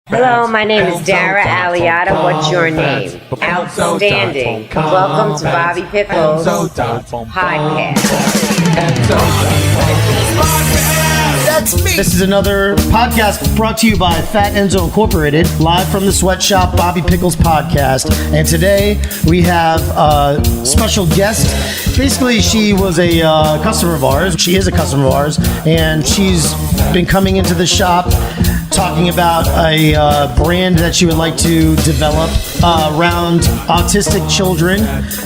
Hello, my name is Dara Aliotta. What's your name? Outstanding. Welcome to Bobby Pickles podcast. That's me. This is another podcast brought to you by Fat Enzo Incorporated, live from the sweatshop, Bobby Pickles podcast. And today we have a special guest. Basically, she was a customer of ours. She is a customer of ours, and she's been coming into the shop talking about a brand that she would like to develop around autistic children,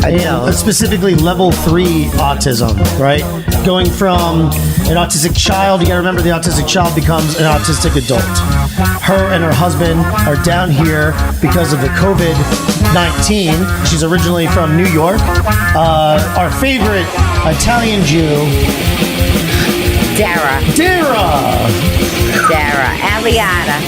and specifically level 3 autism, right? Going from an autistic child, you gotta remember the autistic child becomes an autistic adult. Her and her husband are down here because of the COVID-19. She's originally from New York. Our favorite Italian Jew, Dara Aliotta.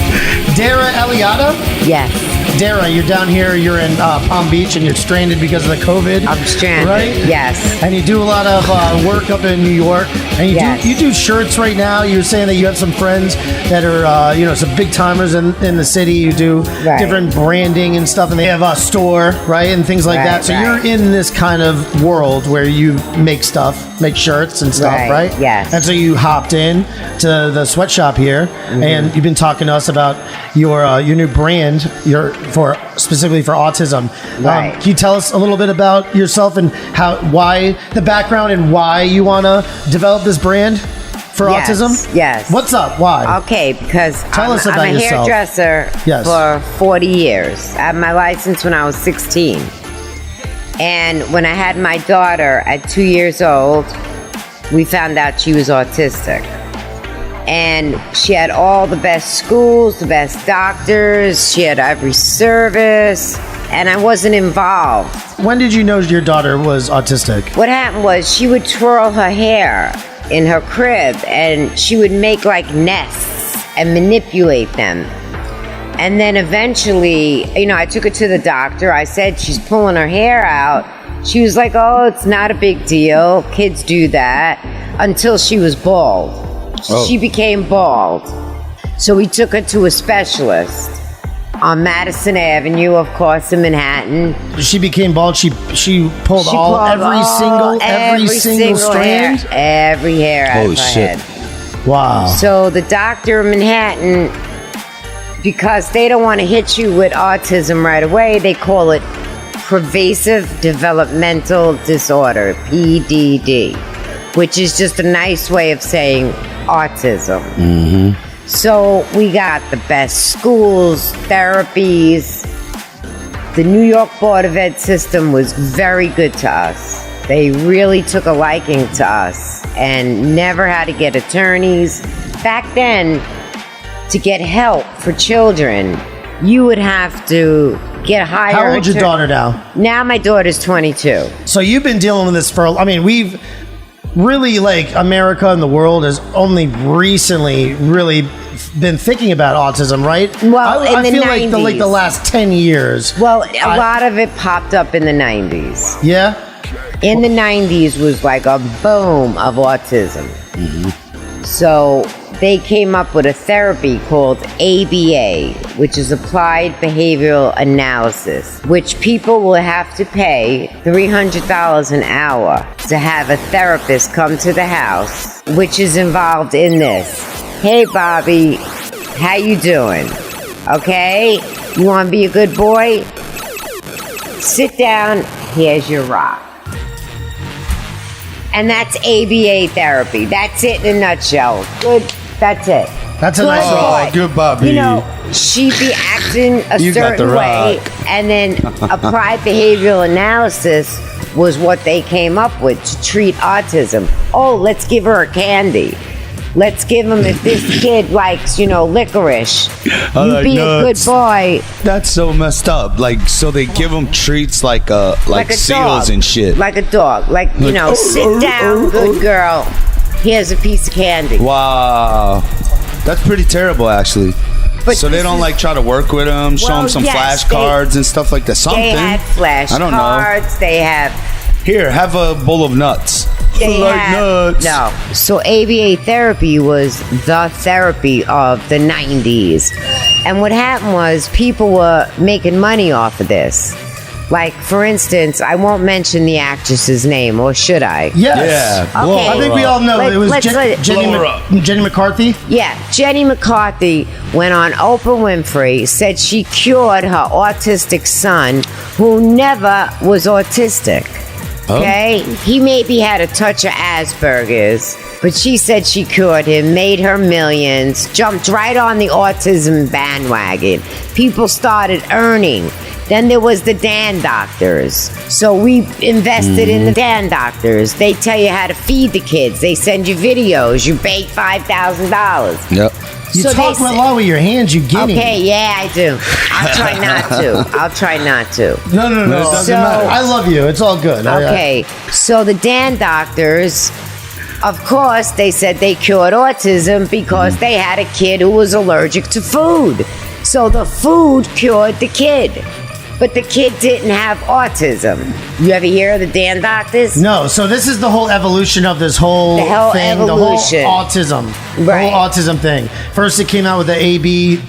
Dara Aliotta? Yes. Dara, you're down here, you're in Palm Beach, and you're stranded because of the COVID. I'm stranded, right? Yes. And you do a lot of work up in New York, and you do shirts right now. You're saying that you have some friends that are, some big timers in the city. You do different branding and stuff, and they have a store, right, and things like that. So you're in this kind of world where you make stuff, make shirts and stuff, right? Yes. And so you hopped in to the sweatshop here, and you've been talking to us about your new brand, specifically for autism. Right. Can you tell us a little bit about yourself and why the background and why you want to develop this brand for autism? Yes. What's up? Why? Okay, because I'm a hairdresser for 40 years. I had my license when I was 16. And when I had my daughter at 2 years old, we found out she was autistic. And she had all the best schools, the best doctors. She had every service, and I wasn't involved. When did you know your daughter was autistic? What happened was she would twirl her hair in her crib, and she would make like nests and manipulate them. And then eventually, I took her to the doctor. I said, she's pulling her hair out. She was like, oh, it's not a big deal. Kids do that. Until she was bald. She became bald. So we took her to a specialist on Madison Avenue, of course, in Manhattan. She became bald. She pulled every single strand? Every hair out of her head. Wow. So the doctor in Manhattan, because they don't want to hit you with autism right away, they call it pervasive developmental disorder, PDD, which is just a nice way of saying autism. So we got the best schools, therapies. The New York Board of Ed system was very good to us. They really took a liking to us and never had to get attorneys. Back then, to get help for children, you would have to get hired. How old's your daughter now? Now my daughter's 22. So you've been dealing with this we've really, America and the world has only recently really been thinking about autism, right? Well, I feel 90s. like the last 10 years. Well, a lot of it popped up in the 90s. Yeah? In the 90s was like a boom of autism. So they came up with a therapy called ABA, which is Applied Behavioral Analysis, which people will have to pay $300 an hour to have a therapist come to the house, which is involved in this. Hey, Bobby, how you doing? Okay? You want to be a good boy? Sit down. Here's your rock. And that's ABA therapy. That's it in a nutshell. Good. That's it. That's a nice one. Good, Bobby. She'd be acting a certain way, and then applied behavioral analysis was what they came up with to treat autism. Oh, let's give her a candy. Let's give him, if this kid likes, licorice, you be a good boy. That's so messed up. So they give them treats like seals dog. And shit. Like a dog. Sit down, good girl. Here's a piece of candy. Wow. That's pretty terrible, actually. But so they don't try to work with them, show them some flashcards and stuff like that. Something. They had flashcards. They have. Here, have a bowl of nuts. Nuts. No. So ABA therapy was the therapy of the 90s. And what happened was people were making money off of this. Like, for instance, I won't mention the actress's name, or should I? Yes. Yeah. Okay. I think we all know it was Jenny McCarthy. Yeah, Jenny McCarthy went on Oprah Winfrey, said she cured her autistic son, who never was autistic. Okay? He maybe had a touch of Asperger's, but she said she cured him, made her millions, jumped right on the autism bandwagon. People started earning. Then there was the Dan doctors. So we invested in the Dan doctors. They tell you how to feed the kids. They send you videos. You bake $5,000. Yep. You So talk they a say- lot with your hands, you guinea. Okay, yeah, I do. I'll try not to. I'll try not to. No. It doesn't matter. I love you. It's all good. Okay, so the Dan doctors, of course, they said they cured autism because they had a kid who was allergic to food. So the food cured the kid. But the kid didn't have autism. You ever hear of the Dan doctors? No, so this is the whole evolution of this whole, The whole thing, evolution. the whole autism, Right. the whole autism thing. First, it came out with the ABA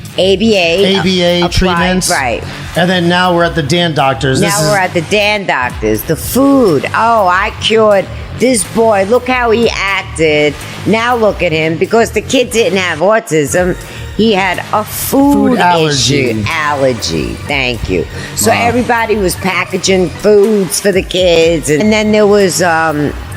applied, treatments, right. And then now we're at the Dan doctors. Now we're at the Dan doctors. The food. Oh, I cured this boy. Look how he acted. Now look at him. Because the kid didn't have autism. He had a food allergy. Allergy. Thank you. So Wow. everybody was packaging foods for the kids. And then there was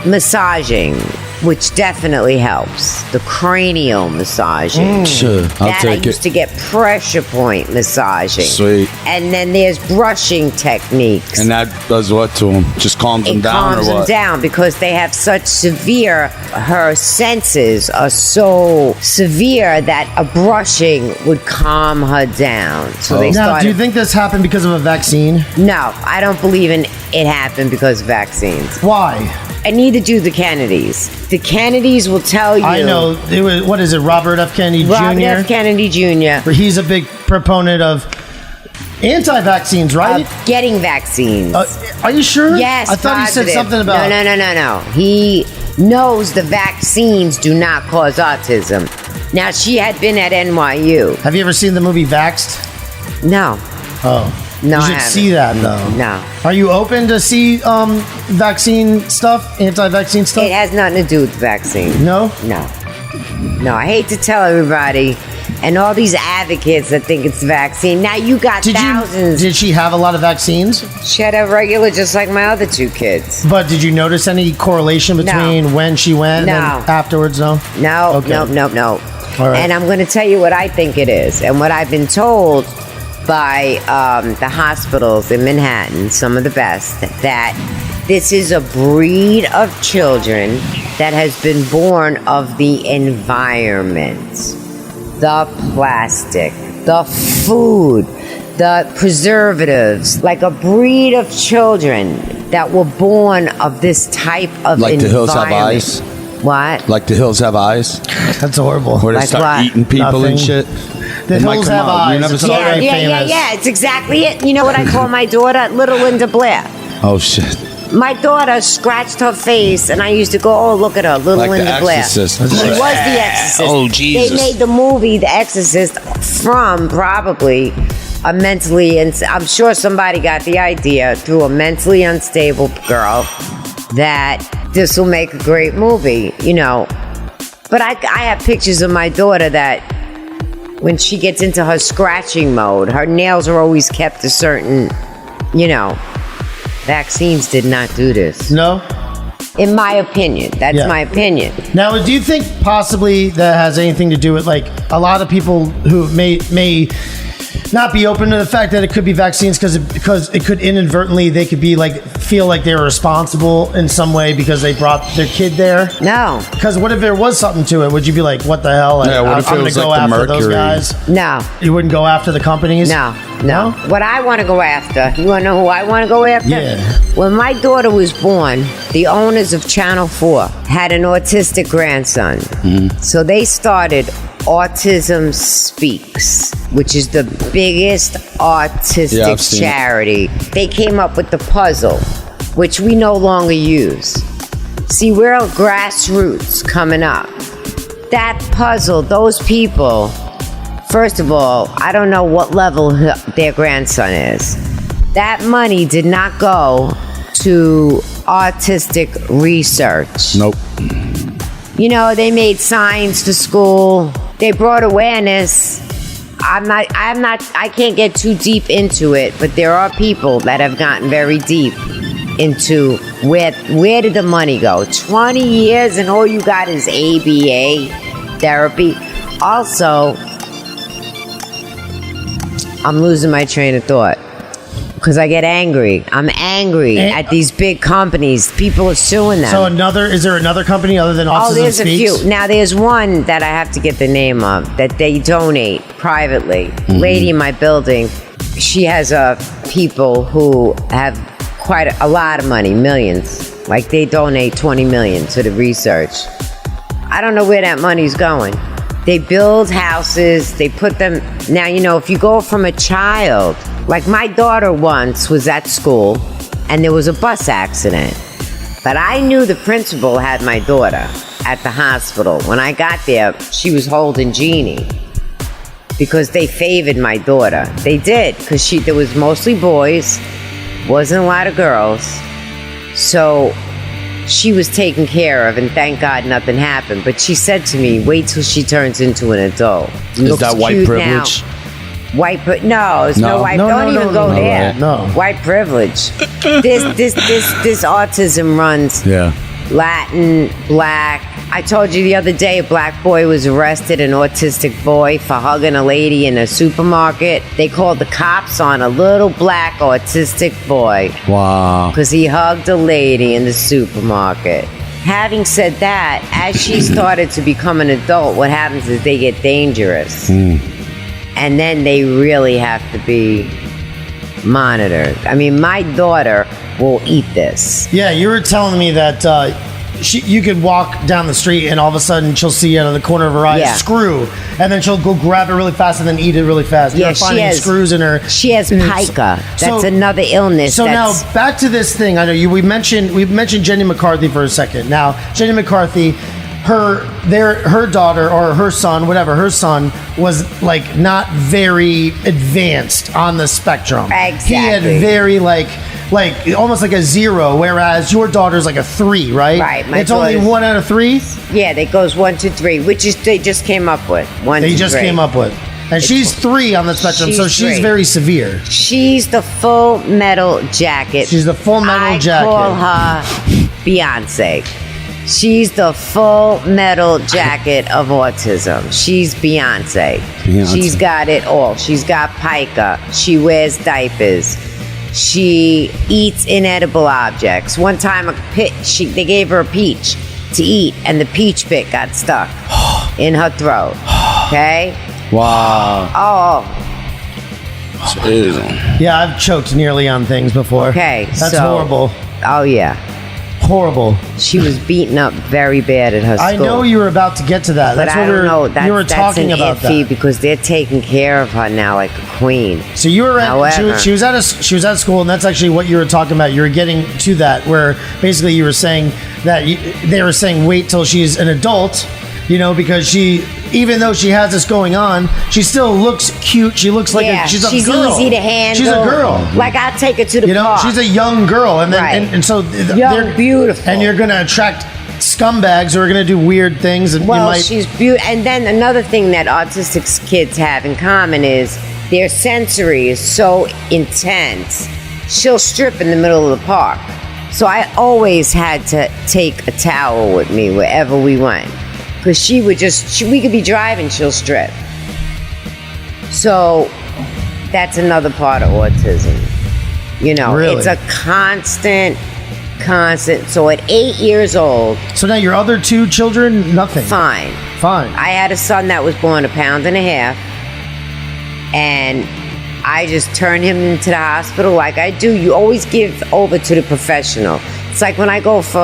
massaging, which definitely helps. The cranial massaging. Sure, I'll That I take used it. to get pressure point massaging. Sweet. And then there's brushing techniques. And that does what to him? Just calms them It down calms or them what? down because they have such severe, her senses are so severe that a brushing would calm her down. So they Now, started. do you think this happened because of a vaccine? No, I don't believe in it happened because of vaccines. Why? And neither do the Kennedys. The Kennedys will tell you. I know it was. What is it? Robert F. Kennedy Robert Jr. F. Kennedy Jr. He's a big proponent of anti-vaccines, right? Getting vaccines. Are you sure? Yes, I thought positive. he said something about. No. He knows the vaccines do not cause autism. Now, she had been at NYU. Have you ever seen the movie Vaxxed? No. Oh. No, You I should haven't. see that, though. No. Are you open to see vaccine stuff, anti-vaccine stuff? It has nothing to do with the vaccine. No? No. No, I hate to tell everybody and all these advocates that think it's the vaccine. Now, you got thousands. Did she have a lot of vaccines? She had a regular just like my other two kids. But did you notice any correlation between when she went No. and afterwards, no? No, Okay. no. All right. And I'm going to tell you what I think it is and what I've been told by the hospitals in Manhattan, some of the best, that this is a breed of children that has been born of the environment. The plastic, the food, the preservatives, like a breed of children that were born of this type of Like environment. the hills have eyes? What? Like the hills have eyes? That's horrible. Where they Like start what? eating people Nothing. and shit? The It might hills come have out. You eyes. never It's saw that? already famous. Yeah. It's exactly it. You know what I call my daughter? Little Linda Blair. Oh, shit. My daughter scratched her face, and I used to go, "Oh, look at her, Little Like The Linda Blair." Exorcist. She was the Exorcist. Oh, Jesus. They made the movie The Exorcist from probably a mentally, and I'm sure somebody got the idea through a mentally unstable girl that this will make a great movie, you know. But I have pictures of my daughter that when she gets into her scratching mode, her nails are always kept a certain, you know. Vaccines did not do this. No? In my opinion. That's Yeah. my opinion. Now, do you think possibly that has anything to do with, like, a lot of people who may not be open to the fact that it could be vaccines because it could inadvertently, they could be like, feel like they were responsible in some way because they brought their kid there? No. Because what if there was something to it? Would you be like, what the hell? Yeah, what if it I'm was gonna go like the after those mercury? guys? No. You wouldn't go after the companies? No. What I want to go after, you want to know who I want to go after? Yeah. When my daughter was born, the owners of Channel 4 had an autistic grandson. So they started Autism Speaks, which is the biggest autistic I've seen it. charity. They came up with the puzzle, which we no longer use. See, we're grassroots coming up. That puzzle, those people first of all, I don't know what level their grandson is. That money did not go to autistic research. Nope. You know, they made signs for school. They brought awareness. I can't get too deep into it, but there are people that have gotten very deep into where did the money go? 20 years and all you got is ABA therapy. Also, I'm losing my train of thought because I get angry. I'm angry at these big companies. People are suing them. So is there another company other than Autism there's Speaks? a few. Now there's one that I have to get the name of that they donate privately. Mm-hmm. Lady in my building, she has people who have quite a lot of money, millions. Like they donate 20 million to the research. I don't know where that money's going. They build houses, they put them... Now, you know, if you go from a child... Like my daughter once was at school and there was a bus accident. But I knew the principal had my daughter at the hospital. When I got there, she was holding Jeannie because they favored my daughter. They did, because there was mostly boys, wasn't a lot of girls. So she was taken care of, and thank God nothing happened. But she said to me, wait till she turns into an adult. Is that white privilege? Now. No, it's no white. Don't even go there. No. White privilege. This autism runs Latin, black. I told you the other day a black boy was arrested, an autistic boy, for hugging a lady in a supermarket. They called the cops on a little black autistic boy. Wow. Because he hugged a lady in the supermarket. Having said that, as she started to become an adult, what happens is they get dangerous. And then they really have to be monitored. I mean, my daughter will eat this. Yeah, you were telling me that you could walk down the street and all of a sudden she'll see out of the corner of her eye a screw, and then she'll go grab it really fast and then eat it really fast. Yeah, she has screws in her. She has pica. That's another illness. So now back to this thing. I know we mentioned Jenny McCarthy for a second. Now Jenny McCarthy, her daughter or her son, whatever, her son was like not very advanced on the spectrum. Exactly. He had very like almost like a 0, whereas your daughter's like a 3, right? Right. It's only 1 out of 3. Yeah, that goes 1 to 3, which is they just came up with. Came up with, and she's 3 on the spectrum, so she's very severe. She's the full metal jacket. She's the full metal jacket. I call her Beyonce. She's the full metal jacket of autism. She's Beyonce. She's got it all. She's got pica. She wears diapers. She eats inedible objects. One time, they gave her a peach to eat, and the peach pit got stuck in her throat. Okay? Wow. Oh. Jeez. Yeah, I've choked nearly on things before. Okay, that's horrible. Oh yeah. Horrible. She was beaten up very bad at her school. I know you were about to get to that. But that's I don't know. You were talking about that because they're taking care of her now like a queen. So you were she was at school, and that's actually what you were talking about. You were getting to that, where basically you were saying that they were saying wait till she's an adult, because even though she has this going on, she still looks cute. She looks like she's a girl. Easy to handle. She's a girl. Like I'll take her to the park. She's a young girl, and then and so they're beautiful. And you're going to attract scumbags who are going to do weird things. And she's beautiful. And then another thing that autistic kids have in common is their sensory is so intense. She'll strip in the middle of the park. So I always had to take a towel with me wherever we went. Because we could be driving, she'll strip. So that's another part of autism. Really? It's a constant. So at 8 years old. So now your other 2 children, nothing? Fine. I had a son that was born 1.5 pounds, and I just turned him into the hospital like I do. You always give over to the professional. It's like when I go for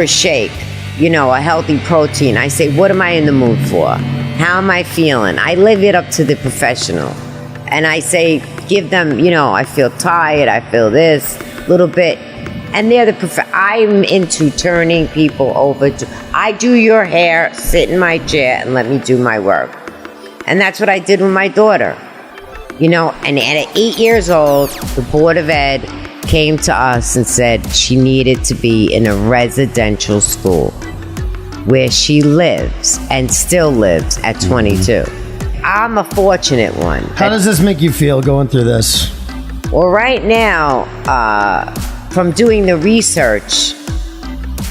a shake, a healthy protein, I say, what am I in the mood for? How am I feeling? I leave it up to the professional. And I say, give them, I feel tired, I feel this, little bit. And they're I'm into turning people over to, I do your hair, sit in my chair, and let me do my work. And that's what I did with my daughter. You know, and at 8 years old, the Board of Ed came to us and said she needed to be in a residential school where she lives and still lives at 22. I'm a fortunate one. How does this make you feel going through this? Well, right now, from doing the research,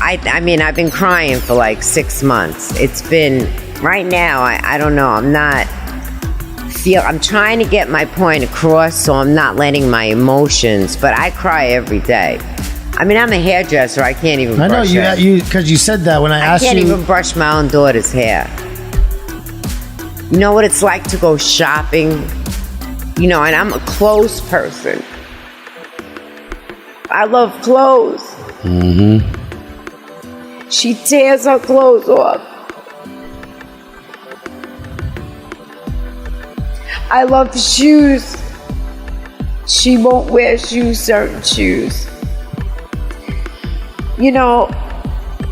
I mean, I've been crying for like 6 months. It's been, right now, I don't know, I'm trying to get my point across, so I'm not letting my emotions, but I cry every day. I mean, I'm a hairdresser. I can't even brush hair. Because you said that when I asked you. I can't even brush my own daughter's hair. You know what it's like to go shopping? You know, and I'm a clothes person. I love clothes. Mm-hmm. She tears her clothes off. I love shoes. She won't wear certain shoes. You know,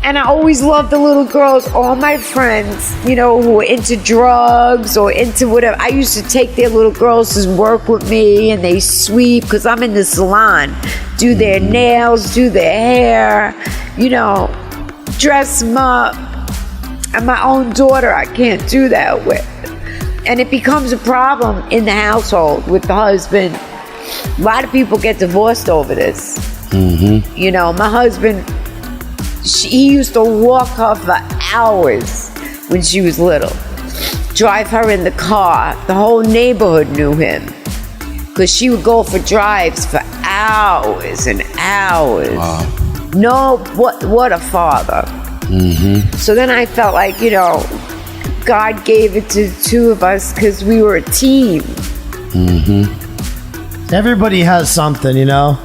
and I always loved the little girls, all my friends, you know, who were into drugs or into whatever. I used to take their little girls to work with me, and they sweep, because I'm in the salon, do their nails, do their hair, you know, dress them up. And my own daughter, I can't do that with. And it becomes a problem in the household with the husband. A lot of people get divorced over this. Mm-hmm. You know, my husband, he used to walk her for hours when she was little. Drive her in the car. The whole neighborhood knew him. Because she would go for drives for hours and hours. Wow. No, what a father. Mm-hmm. So then I felt like, you know, God gave it to the two of us because we were a team. Mm-hmm. Everybody has something, you know?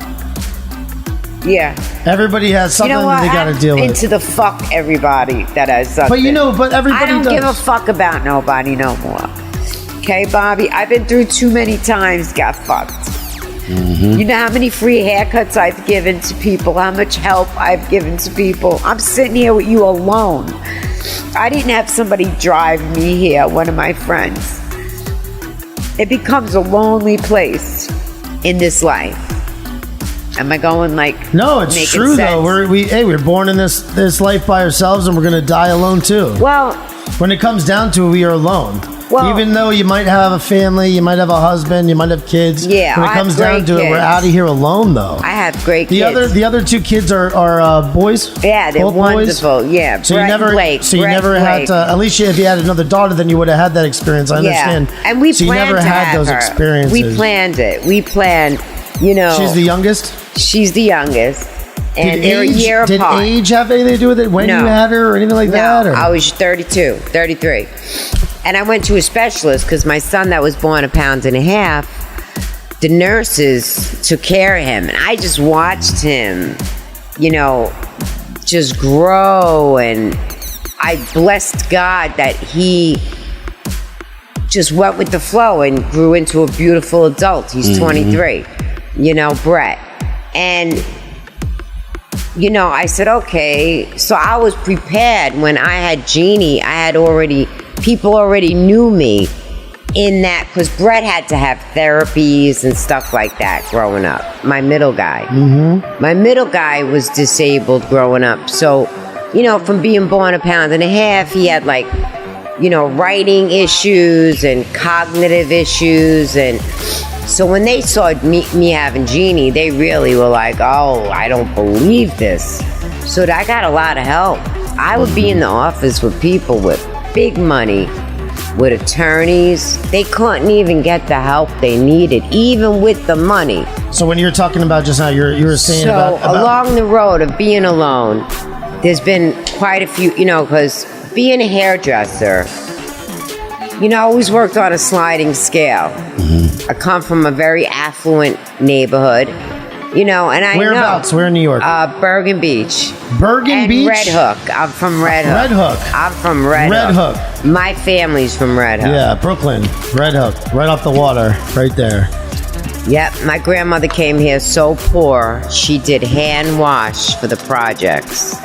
Yeah. Everybody has something you know what? that they got to deal with. Into the fuck everybody that has something. But you know, everybody I don't does. give a fuck about nobody no more. Okay, Bobby? I've been through too many times, got fucked. Mm-hmm. You know how many free haircuts I've given to people, how much help I've given to people. I'm sitting here with you alone. I didn't have somebody drive me here, one of my friends. It becomes a lonely place in this life. Am I going like No, it's true sense? though. We're born in this life by ourselves, and we're gonna die alone too. Well, when it comes down to it, we are alone. Well, even though you might have a family, you might have a husband, you might have kids. Yeah, when it comes down to it, we're out of here alone though. I have great kids. The other two kids are boys. Yeah, they're both wonderful. Boys? Yeah, so Brett you never, Blake, so you Brett never Blake. had to. At least if you had another daughter, then you would have had that experience. I understand. Yeah, and we so planned you never to had have those her. experiences. We planned it. We planned. You know, she's the youngest. She's the youngest, and they're a year apart. Did age have anything to do with it? When you had her, or anything like that? Or? I was 32, 33. And I went to a specialist because my son that was born 1.5 pounds, the nurses took care of him. And I just watched him, you know, just grow. And I blessed God that he just went with the flow and grew into a beautiful adult. He's 23, you know, Brett. And, you know, I said, okay. So I was prepared when I had Jeannie. People already knew me in that, because Brett had to have therapies and stuff like that growing up. My middle guy. Mm-hmm. My middle guy was disabled growing up. So, you know, from being born 1.5 pounds, he had like, you know, writing issues and cognitive issues. And so when they saw me having Jeannie, they really were like, oh, I don't believe this. So I got a lot of help. I would be in the office with people with big money, with attorneys. They couldn't even get the help they needed, even with the money. So when you're talking about just now, you were saying about along the road of being alone, there's been quite a few, you know, because being a hairdresser, you know, I always worked on a sliding scale. Mm-hmm. I come from a very affluent neighborhood, you know, and I Whereabouts? Where in New York? Bergen Beach. Bergen Beach? Red Hook. I'm from Red Hook. Red Hook. I'm from Red Hook. My family's from Red Hook. Yeah, Brooklyn. Red Hook. Right off the water. Right there. Yep. My grandmother came here so poor, she did hand wash for the projects.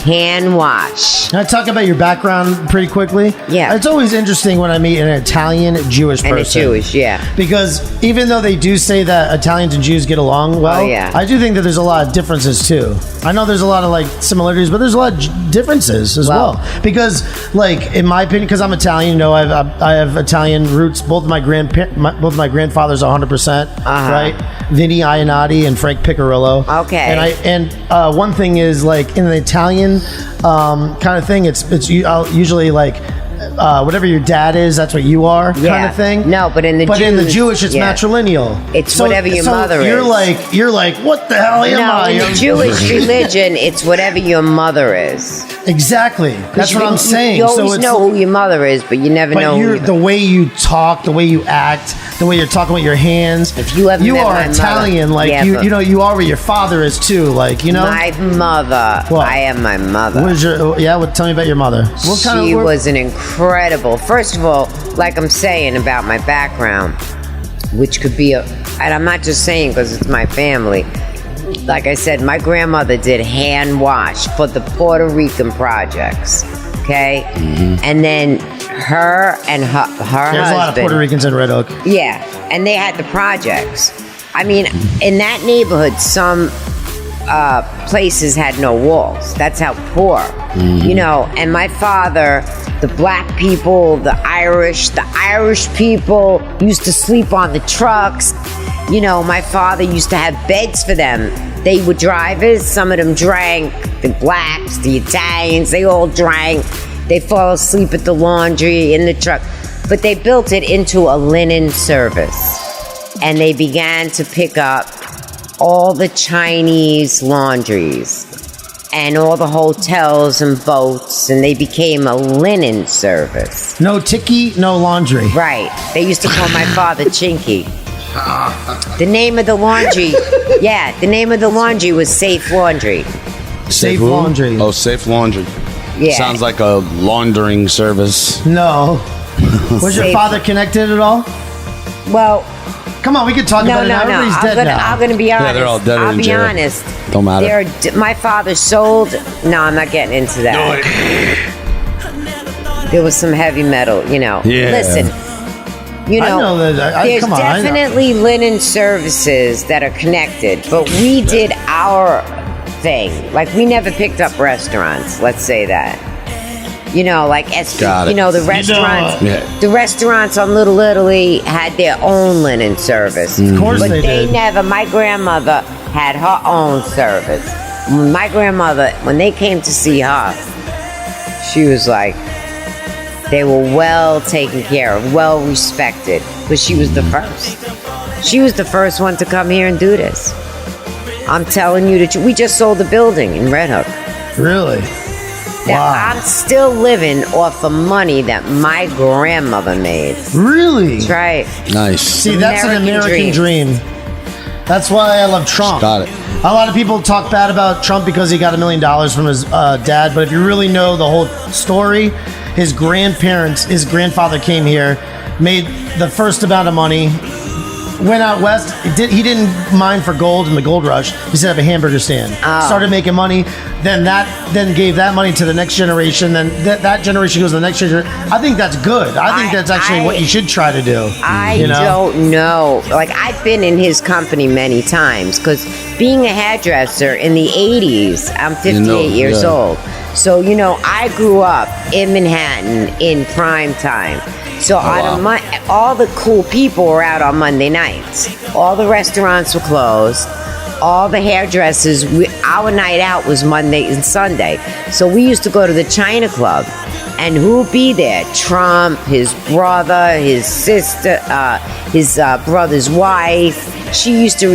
hand wash. Can I talk about your background pretty quickly? Yeah. It's always interesting when I meet an Italian Jewish person. And a Jewish, yeah. Because even though they do say that Italians and Jews get along well, I do think that there's a lot of differences too. I know there's a lot of like similarities, but there's a lot of differences as well. Because, like, in my opinion, because I'm Italian, you know, I have Italian roots. Both of my grandfathers, 100%, right? Vinny Ionati and Frank Piccirillo. Okay. And one thing is, like, in the Italian kind of thing, it's usually like whatever your dad is, that's what you are, kind of thing. No, but in the Jewish, it's matrilineal. It's whatever your mother is. You're like, what the hell am I? No, in the Jewish religion, it's whatever your mother is. Exactly. That's what I'm saying. You always know who your mother is, but you never know the way you talk, the way you act, the way you're talking with your hands. If you ever met are Italian, mother, like you know, you are where your father is too, like, you know. My mother. Well, I am my mother. What is tell me about your mother. She was an incredible. First of all, like I'm saying about my background, which could be and I'm not just saying because it's my family. Like I said, my grandmother did hand wash for the Puerto Rican projects, okay? And then her and her husband. There's a lot of Puerto Ricans in Red Oak. Yeah, and they had the projects. I mean, in that neighborhood, some places had no walls. That's how poor, you know. And my father, the black people, the Irish people used to sleep on the trucks. You know, my father used to have beds for them. They were drivers. Some of them drank. The blacks, the Italians, they all drank. They fall asleep at the laundry in the truck. But they built it into a linen service. And they began to pick up all the Chinese laundries and all the hotels and boats, and they became a linen service. No tiki, no laundry. Right. They used to call my father Chinky. The name of the laundry, the name of the laundry was Safe Laundry. Safe Laundry. Oh, Safe Laundry. Yeah. Sounds like a laundering service. No. Was your father connected at all? Well, come on, we can talk about it now. Everybody's dead now. I'm going to be honest. Yeah, they're all dead I'll in be jail. honest. Don't matter. My father sold. No, I'm not getting into that. There was some heavy metal, you know. Yeah. Listen, you know, I know that. there's definitely linen services that are connected, but we did our thing. Like, we never picked up restaurants. Let's say that. You know, like you know, the restaurants. The restaurants on Little Italy had their own linen service. Of course but they did. Never. My grandmother had her own service. My grandmother, when they came to see her, she was like, they were well taken care of, well respected, but she was the first. She was the first one to come here and do this. I'm telling you that we just sold the building in Red Hook. Really? Wow. I'm still living off the money that my grandmother made. Really? That's right. Nice. See, that's an American dream. That's why I love Trump. Got it. A lot of people talk bad about Trump because he got $1 million from his dad, but if you really know the whole story, his grandfather came here, made the first amount of money, went out west. He didn't mine for gold in the gold rush. He set up a hamburger stand. Started making money. Then gave that money to the next generation. Then that generation goes to the next generation. I think that's good. I think that's actually what you should try to do. I don't know. Like, I've been in his company many times because being a hairdresser in the 80s, I'm 58 years old. So, you know, I grew up in Manhattan in prime time. So all the cool people were out on Monday nights. All the restaurants were closed. All the hairdressers, our night out was Monday and Sunday. So we used to go to the China Club. And who'd be there? Trump, his brother, his sister, his brother's wife. She used to,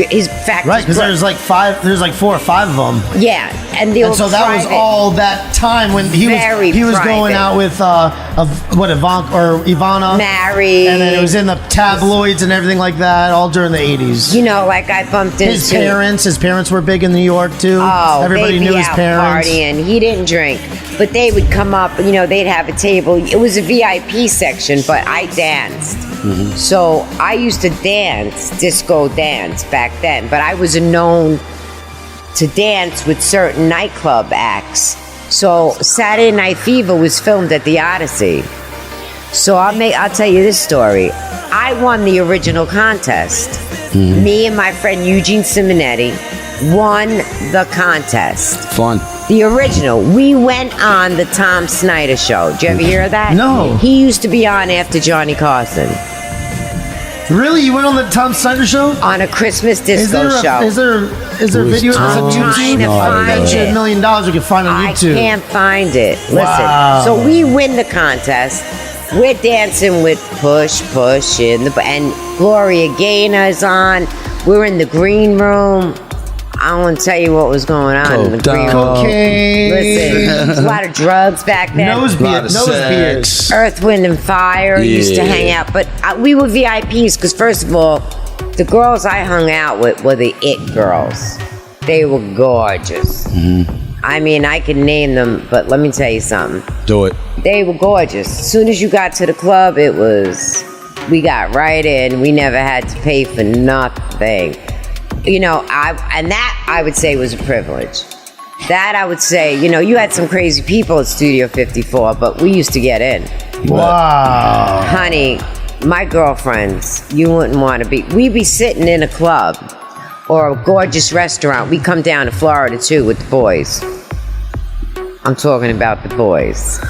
right, because there's like 4 or 5 of them. Yeah, and so that was all that time when he was going out with Ivana, married, and then it was in the tabloids and everything like that, all during the 80s. You know, like I bumped into his parents were big in New York too. Oh, everybody knew his parents. Partying. He didn't drink, but they would come up. You know, they'd have a table. It was a VIP section, but I danced. So I used to disco dance back then, but I was known to dance with certain nightclub acts So Saturday Night Fever was filmed at the Odyssey. So I'll tell you this story. I won the original contest. Me and my friend Eugene Simonetti won the contest. Fun. The original. We went on the Tom Snyder show. Did you ever hear of that? No. He used to be on after Johnny Carson Really? You went on the Tom Snyder show? on a Christmas disco show. Is there a video? Is it I'm trying to YouTube? I find bet you it. $1 million you can find on I YouTube. can't find it. Listen. Wow. So we win the contest. We're dancing with Push and Gloria Gaynor's on. We're in the green room. I don't want to tell you what was going on in the green room. Cocaine. Listen, there's a lot of drugs back then. Nose Lot of beers. sex. Earth, Wind, and Fire used to Yeah. hang out. But we were VIPs because, first of all, the girls I hung out with were the it girls. They were gorgeous. I mean, I can name them, but let me tell you something. Do it. They were gorgeous. As soon as you got to the club, we got right in. We never had to pay for nothing. You know, I would say was a privilege. That I would say, you know, you had some crazy people at Studio 54, but we used to get in. Wow. Honey, my girlfriends, you wouldn't want to be. We'd be sitting in a club or a gorgeous restaurant. We come down to Florida too with the boys. I'm talking about the boys.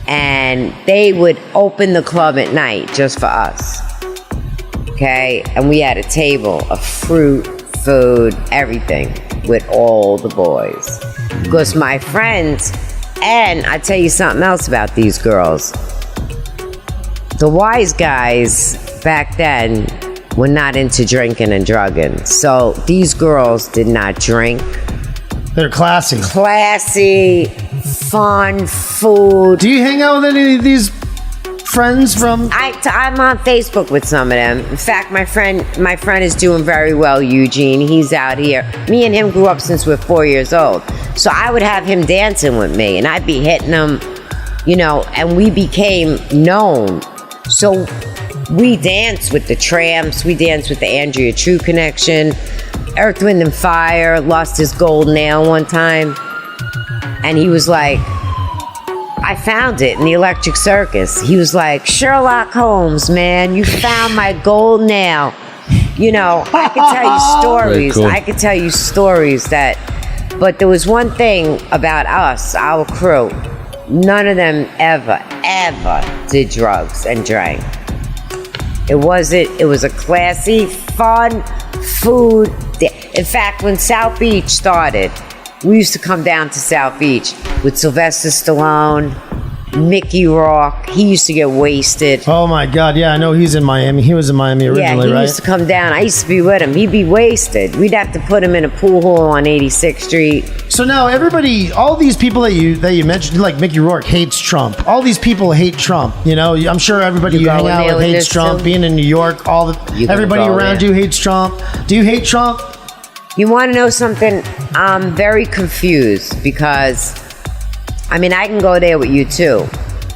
And they would open the club at night just for us. Okay? And we had a table of fruit, food, everything with all the boys. Because my friends, and I tell you something else about these girls. The wise guys back then were not into drinking and drugging. So these girls did not drink. They're classy. Classy, fun, food. Do you hang out with any of these friends from? I'm on Facebook with some of them. In fact, my friend is doing very well, Eugene. He's out here. Me and him grew up since we're 4 years old. So I would have him dancing with me, and I'd be hitting him, you know, and we became known. So we danced with the Tramps. We danced with the Andrea True Connection. Earth, Wind, and Fire lost his gold nail one time. And he was like, I found it in the Electric Circus. He was like, Sherlock Holmes, man, you found my gold nail. You know, I could tell you stories. Cool. I could tell you stories that, but there was one thing about us, our crew. None of them ever did drugs and drank. It was a classy, fun, food. In fact, when South Beach started, we used to come down to South Beach with Sylvester Stallone, Mickey Rourke. He used to get wasted. Oh my God! Yeah, I know he's in Miami. He was in Miami originally, he right? used to come down. I used to be with him. He'd be wasted. We'd have to put him in a pool hall on 86th Street. So now everybody, all these people that you mentioned, like Mickey Rourke hates Trump. All these people hate Trump. You know, I'm sure everybody you hang going out there with with hates this Trump. too? Being in New York, everybody go around there. you hates Trump. Do you hate Trump? You want to know something? I'm very confused because, I mean, I can go there with you too.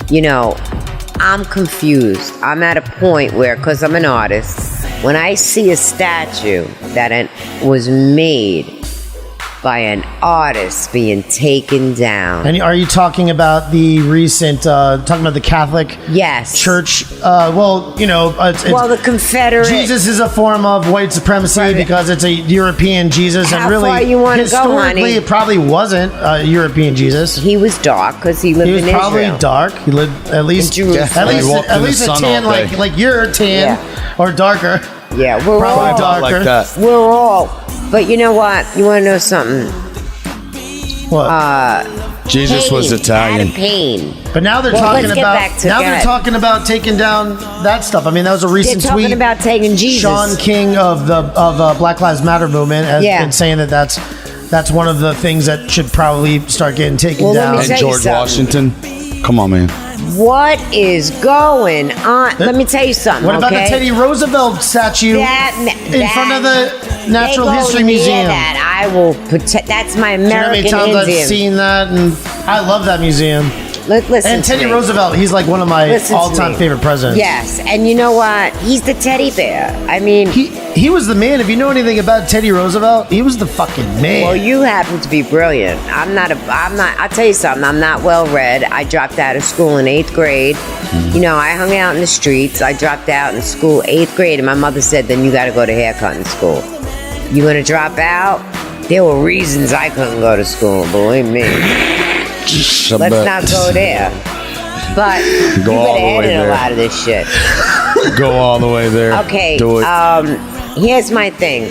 You know, I'm confused. I'm at a point where, because I'm an artist, when I see a statue that was made by an artist being taken down. And are you talking about the recent, talking about the Catholic Yes. Church? Well, you know, it's the Confederate. Jesus is a form of white supremacy Right. because it's a European Jesus, How and really, far you wanna go, historically, honey? it probably wasn't a European Jesus. He was dark because he lived He was in probably Israel. dark. He lived at least, In Jerusalem. He walked in the a sun tan all day. like you're tan or darker. Yeah, we're Probably all dark. Like that. We're all. But you know what? You want to know something? What? Jesus was Pain. Italian. Adam Payne. But now they're Well, talking let's get about back to they're God. talking about taking down that stuff. I mean, that was a They're recent talking tweet. about taking Jesus. Sean King of the Black Lives Matter movement has Yeah. been saying that's one of the things that should probably start getting taken Well, let down. me And tell you George something. Washington. Come on, man. What is going on? Let me tell you something. What about okay? the Teddy Roosevelt statue in front of the Natural History Museum? That I will protect. That's my You know how many American times Indian. I've seen that, and I love that museum. Listen And to Teddy me. Roosevelt, he's like one of my Listen to all-time me. favorite presidents. Yes, and you know what? He's the teddy bear. I mean, He was the man. If you know anything about Teddy Roosevelt, he was the fucking man. well, you happen to be brilliant. I'm not. I'll tell you something. I'm not well read. I dropped out of school in 8th grade. You know, I hung out in the streets. I dropped out in school 8th grade, and my mother said, "Then you got to go to haircutting school. You gonna drop out?" There were reasons I couldn't go to school. Believe me. Let's not go there. But you Go all better the way edit a there. lot of this shit. Go all the way there. Okay. Do it. Here's my thing.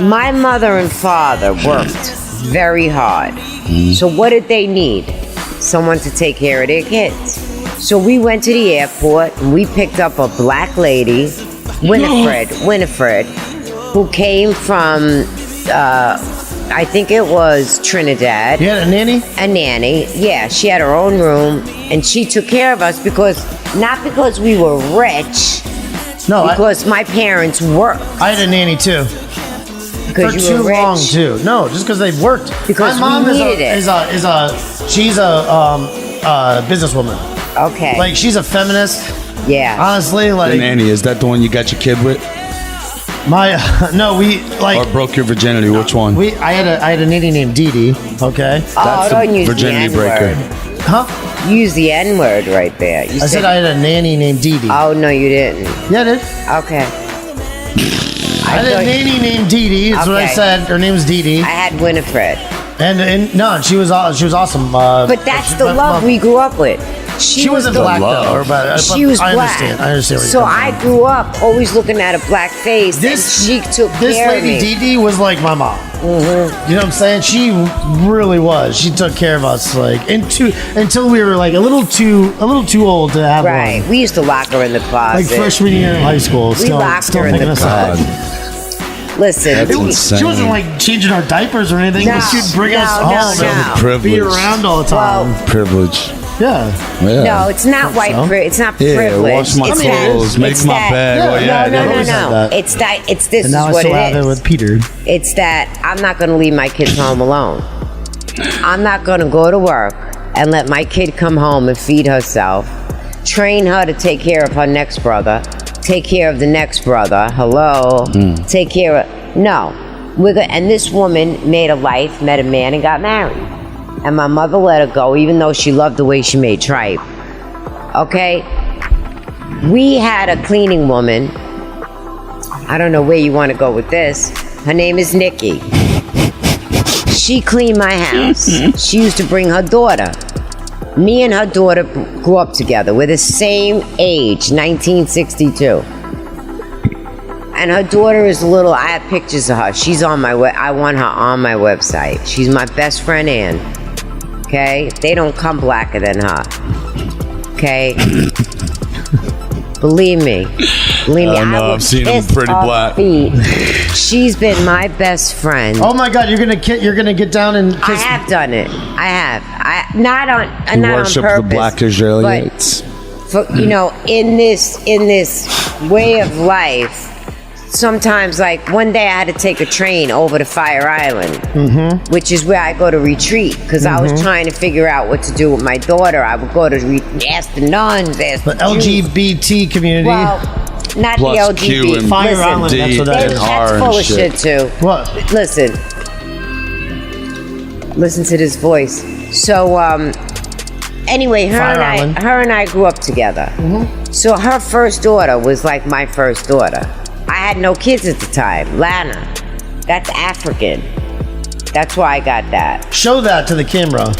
My mother and father worked very hard. So what did they need? Someone to take care of their kids. So we went to the airport and we picked up a black lady, Winifred, who came from, I think it was Trinidad. You had a nanny? A nanny. Yeah, she had her own room and she took care of us not because we were rich, No, because my parents worked. I had a nanny too. Because For you too were rich. long too. No, just because they've worked. Because my mom we needed it. she's a businesswoman. Okay. Like she's a feminist. yeah. Honestly, The like nanny, is that the one you got your kid with? we like Or broke your virginity? Which one? I had a nanny named Dee Dee. Okay. Oh, the don't use virginity the N-word. breaker. Huh? You used the N-word right there. You I said I had a nanny named Dee Dee. Oh, no, you didn't. Yeah, I did. Okay. I had a thought- nanny named Dee Dee. That's what I Okay. said. Her name was Dee Dee. I had Winifred. And no, she was awesome. But that's the love we grew up with. She wasn't the- black love. though, but She was I black. understand. I understand. Where So you're I coming grew up always looking at a black face. This and she took from. This care lady of me. Dee Dee was like my mom. You know what I'm saying? She really was. She took care of us until we were like a little too old to have Right. one. We used to lock her in the closet. Like freshman year in high school. We locked her in making the us up. Listen. That's we- insane. She wasn't like changing our diapers or anything. No, but she'd bring us no, home no, and no. be Privilege. around all the time. Privilege. Yeah. Yeah. No, it's not white so. privilege. It's not Yeah, privilege. wash my It's clothes, that, make it's my that, bed. Yeah, Oh, yeah, no, I no, always had no. that. It's that. It's this And now is I what still have it it is. with Peter. It's that I'm not going to leave my kids home alone. I'm not going to go to work and let my kid come home and feed herself, train her to take care of her next brother, take care of the next brother. Hello, take care of. No, and this woman made a life, met a man, and got married. And my mother let her go, even though she loved the way she made tripe. Okay, we had a cleaning woman. I don't know where you want to go with this. Her name is Nikki. She cleaned my house. She used to bring her daughter. Me and her daughter grew up together. We're the same age, 1962. And her daughter is little. I have pictures of her. She's on my I want her on my website. She's my best friend, Ann. Okay? They don't come blacker than her. Okay? Believe me. Believe me. I know, will I've seen 'em kiss pretty her black. feet. She's been my best friend. Oh my God! You're gonna get down and I kiss. have done it. I have. Not on You not worship on the purpose. black Israelites. But for, in this way of life, sometimes like one day I had to take a train over to Fire Island, which is where I go to retreat because I was trying to figure out what to do with my daughter. I would go to ask the nuns, ask The the Jews. LGBT community. Well, not Plus the LGBT. Q and Fire Listen, Island, D that's what that and is. R that's and full of shit too. What? Listen to this voice. So, anyway, her Fire Island. and I grew up together. So her first daughter was like my first daughter. I had no kids at the time. Lana, that's African. That's why I got that. Show that to the camera.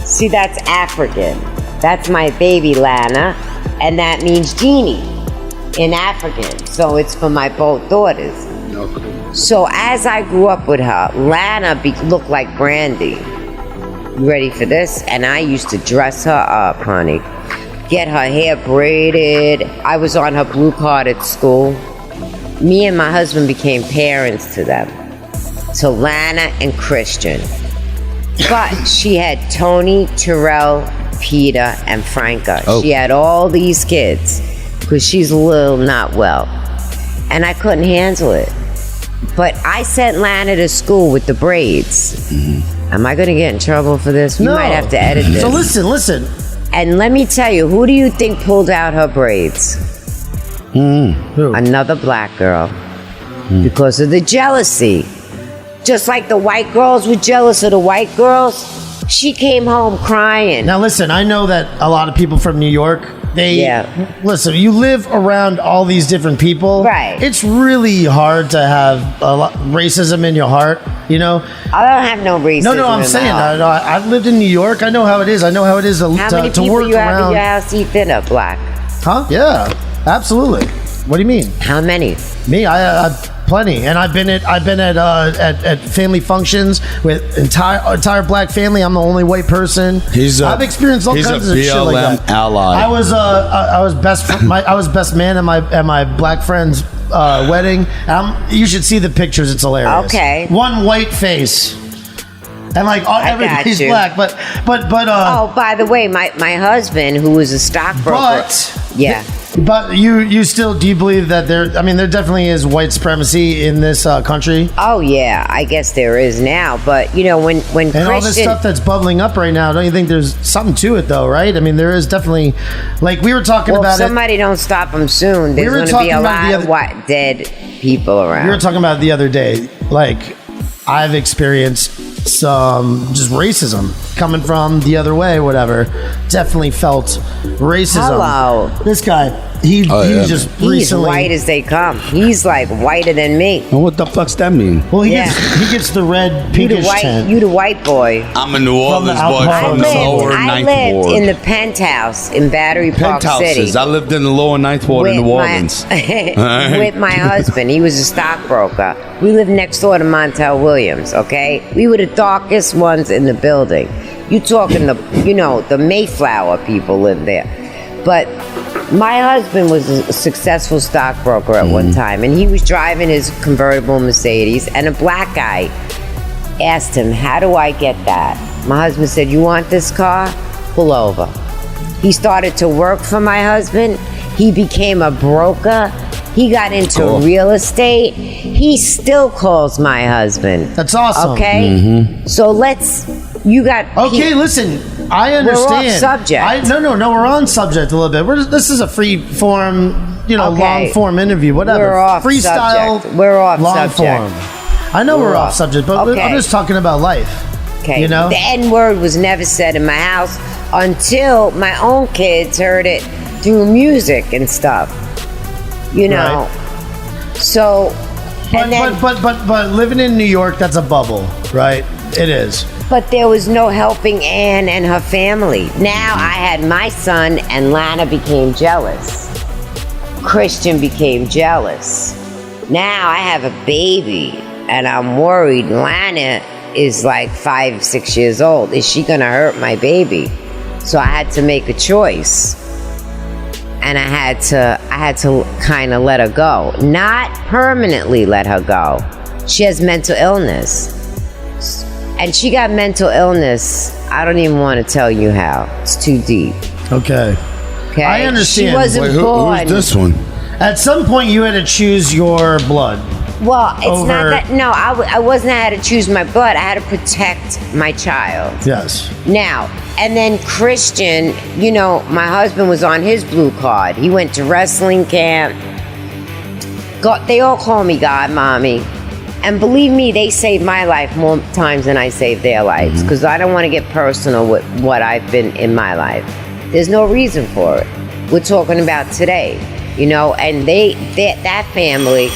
See, that's African. That's my baby Lana, and that means genie in African. So it's for my both daughters. So as I grew up with her, Lana looked like Brandy. You ready for this? And I used to dress her up, honey. Get her hair braided. I was on her blue card at school. Me and my husband became parents to them. To Lana and Christian. But she had Tony, Terrell, Peter, and Franca. Oh. She had all these kids because she's a little not well. And I couldn't handle it. But I sent Lana to school with the braids. Am I going to get in trouble for this? We might have to edit this. So listen. And let me tell you, who do you think pulled out her braids? Who? Another black girl. Because of the jealousy. Just like the white girls were jealous of the white girls, she came home crying. Now listen, I know that a lot of people from New York, listen, you live around all these different people. Right. It's really hard to have racism in your heart, you know? I don't have no racism. No, I'm saying that. I've lived in New York. I know how it is. I know how it is to work around. How many people you have in your house eat dinner, black? Huh? Yeah, absolutely. What do you mean? How many? Me, I plenty, and I've been at family functions with entire black family. I'm the only white person. I've experienced all kinds of shit like that. Ally. I was best man at my black friend's wedding. You should see the pictures. It's hilarious. Okay. One white face. And like everybody's black, but oh, by the way, my husband, who was a stockbroker, But you still, do you believe that there definitely is white supremacy in this country? Oh yeah, I guess there is now. But you know, when Christian, all this stuff that's bubbling up right now, don't you think there's something to it though, right? I mean, there is definitely, like we were talking about. If somebody don't stop them soon, there's going to be a lot of dead people around. We were talking about it the other day. Like, I've experienced some just racism coming from the other way, whatever. Definitely felt racism. Hello. This guy, he was just he's recently white as they come. He's like whiter than me. Well, what the fuck's that mean? Well, he gets the red pinkish tint. You the white boy. I'm a New Orleans boy from the lower ninth ward. I lived in the penthouse in Battery Park City. I lived in the lower ninth ward in New Orleans. With my husband. He was a stockbroker. We lived next door to Montel Williams, okay? We were the darkest ones in the building. You talking the Mayflower people lived there. But my husband was a successful stockbroker at one time, and he was driving his convertible Mercedes, and a black guy asked him, "How do I get that?" My husband said, "You want this car? Pull over." He started to work for my husband. He became a broker. He got into real estate. He still calls my husband. That's awesome. Okay? So Okay, listen, I understand. We're off subject. No, we're on subject a little bit. This is a free form, long form interview, whatever. We're off freestyle. Subject. We're off long subject. form. I know we're off subject, but I'm just talking about life. Okay. The N-word was never said in my house until my own kids heard it through music and stuff. Right. So, but living in New York, that's a bubble, right? It is. But there was no helping Anne and her family. Now I had my son, and Lana became jealous. Christian became jealous. Now I have a baby, and I'm worried. Lana is like 5, 6 years old. Is she gonna hurt my baby? So I had to make a choice. And I had to kind of let her go. Not permanently let her go. She has mental illness. And she got mental illness. I don't even want to tell you how. It's too deep. Okay. I understand. She wasn't born. Who's this one? At some point, you had to choose your blood. Well, it's not that. No, I wasn't had to choose my blood. I had to protect my child. Yes. Now, and then Christian, my husband was on his blue card. He went to wrestling camp. They all call me God Mommy. And believe me, they saved my life more times than I saved their lives. Because I don't want to get personal with what I've been in my life. There's no reason for it. We're talking about today, and that family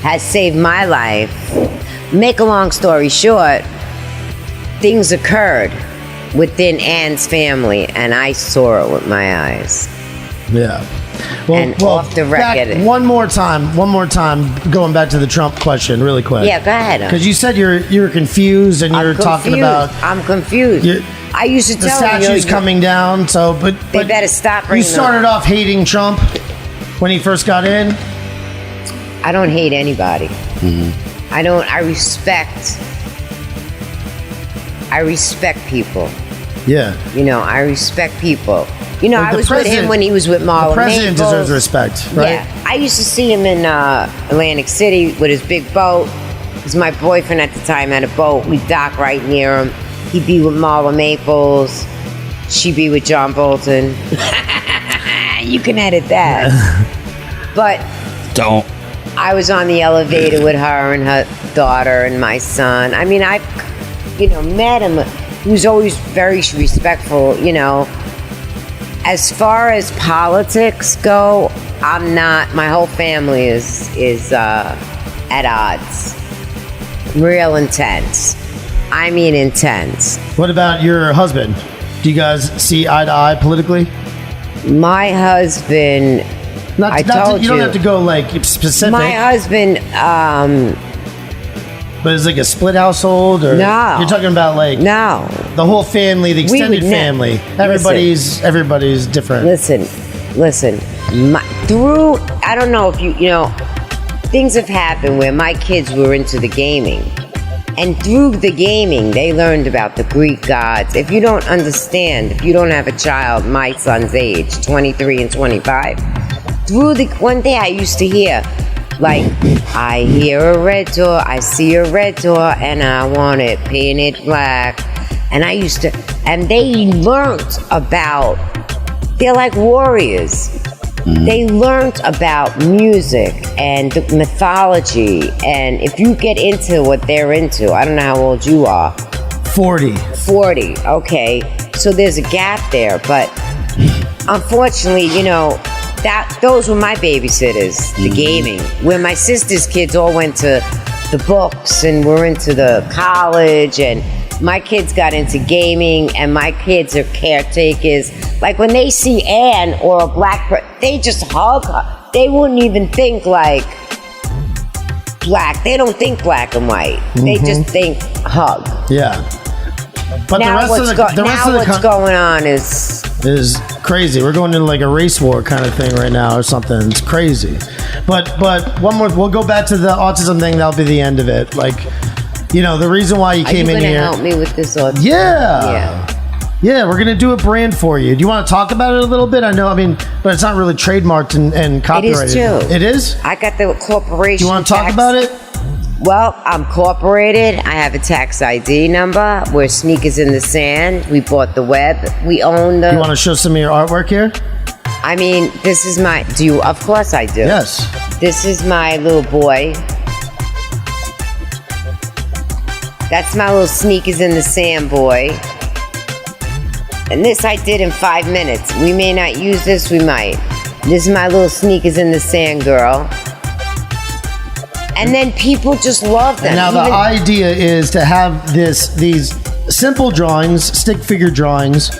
has saved my life. Make a long story short, things occurred within Anne's family, and I saw it with my eyes. Yeah. Off the record. One more time, going back to the Trump question really quick. Yeah, go ahead. Because you said you're confused and you're talking about... I'm confused. I used to tell the statue's coming down, but they better stop bringing You started off hating Trump when he first got in? I don't hate anybody. I respect people. Yeah. I respect people. I was with him when he was with Marla Maples. The president deserves respect, right? Yeah. I used to see him in Atlantic City with his big boat. Because my boyfriend at the time had a boat. We'd dock right near him. He'd be with Marla Maples. she be with John Bolton. You can edit that. But Don't. I was on the elevator with her and her daughter and my son. I mean, I've, met him. He was always very respectful, As far as politics go, I'm not. My whole family is at odds. Real intense. I mean intense. What about your husband? Do you guys see eye to eye politically? My husband, I told you don't have to go like specific. My husband, but it's like a split household, or no. You're talking about like no, the whole family, the extended family. Everybody's different. Listen. I don't know if things have happened where my kids were into the gaming. And through the gaming, they learned about the Greek gods. If you don't understand, if you don't have a child my son's age, 23 and 25, one day I used to hear, like, I hear a red door, I see a red door, and I want it painted black. And they learned about, they're like warriors. They learned about music and mythology, and if you get into what they're into, I don't know how old you are. 40. Okay. So there's a gap there, but unfortunately, those were my babysitters, the gaming. Where my sister's kids all went to the books and were into the college, and my kids got into gaming, and my kids are caretakers. Like when they see Anne or a black person, they just hug her. They wouldn't even think like black. They don't think black and white. They just think hug. Yeah. But now what's going on is crazy. We're going into like a race war kind of thing right now or something. It's crazy. But one more. We'll go back to the autism thing. That'll be the end of it. Like, the reason why you came in here. Are you going to help me with this autism? Yeah, we're going to do a brand for you. Do you want to talk about it a little bit? But it's not really trademarked and copyrighted. It is too. It is? I got the corporation. Do you want to talk about it? Well, I'm corporated. I have a tax ID number. We're Sneakers in the Sand. We bought the web. We own the... You want to show some of your artwork here? This is my... Do you? Of course I do. Yes. This is my little boy. That's my little Sneakers in the Sand boy. And this I did in 5 minutes. We may not use this, we might. This is my little Sneakers in the Sand girl. And then people just love them. And now the idea is to have these simple drawings, stick figure drawings,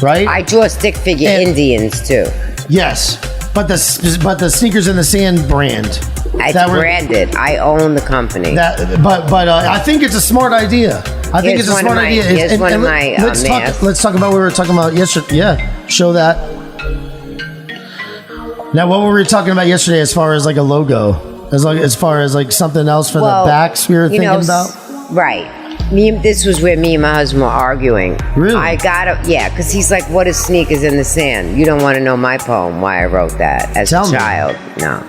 right? I draw stick figure Indians too. Yes, but the Sneakers in the Sand brand. It's branded. I own the company. But I think it's a smart idea. I think it's a smart idea. Here's one of my masks. Let's talk about what we were talking about yesterday. Yeah, show that. Now, what were we talking about yesterday as far as like a logo? As far as like something else for the backs we were thinking about? Right. This was where me and my husband were arguing. Really? I got it. Yeah, because he's like, what is Sneakers in the Sand? You don't want to know my poem, why I wrote that as a child. No.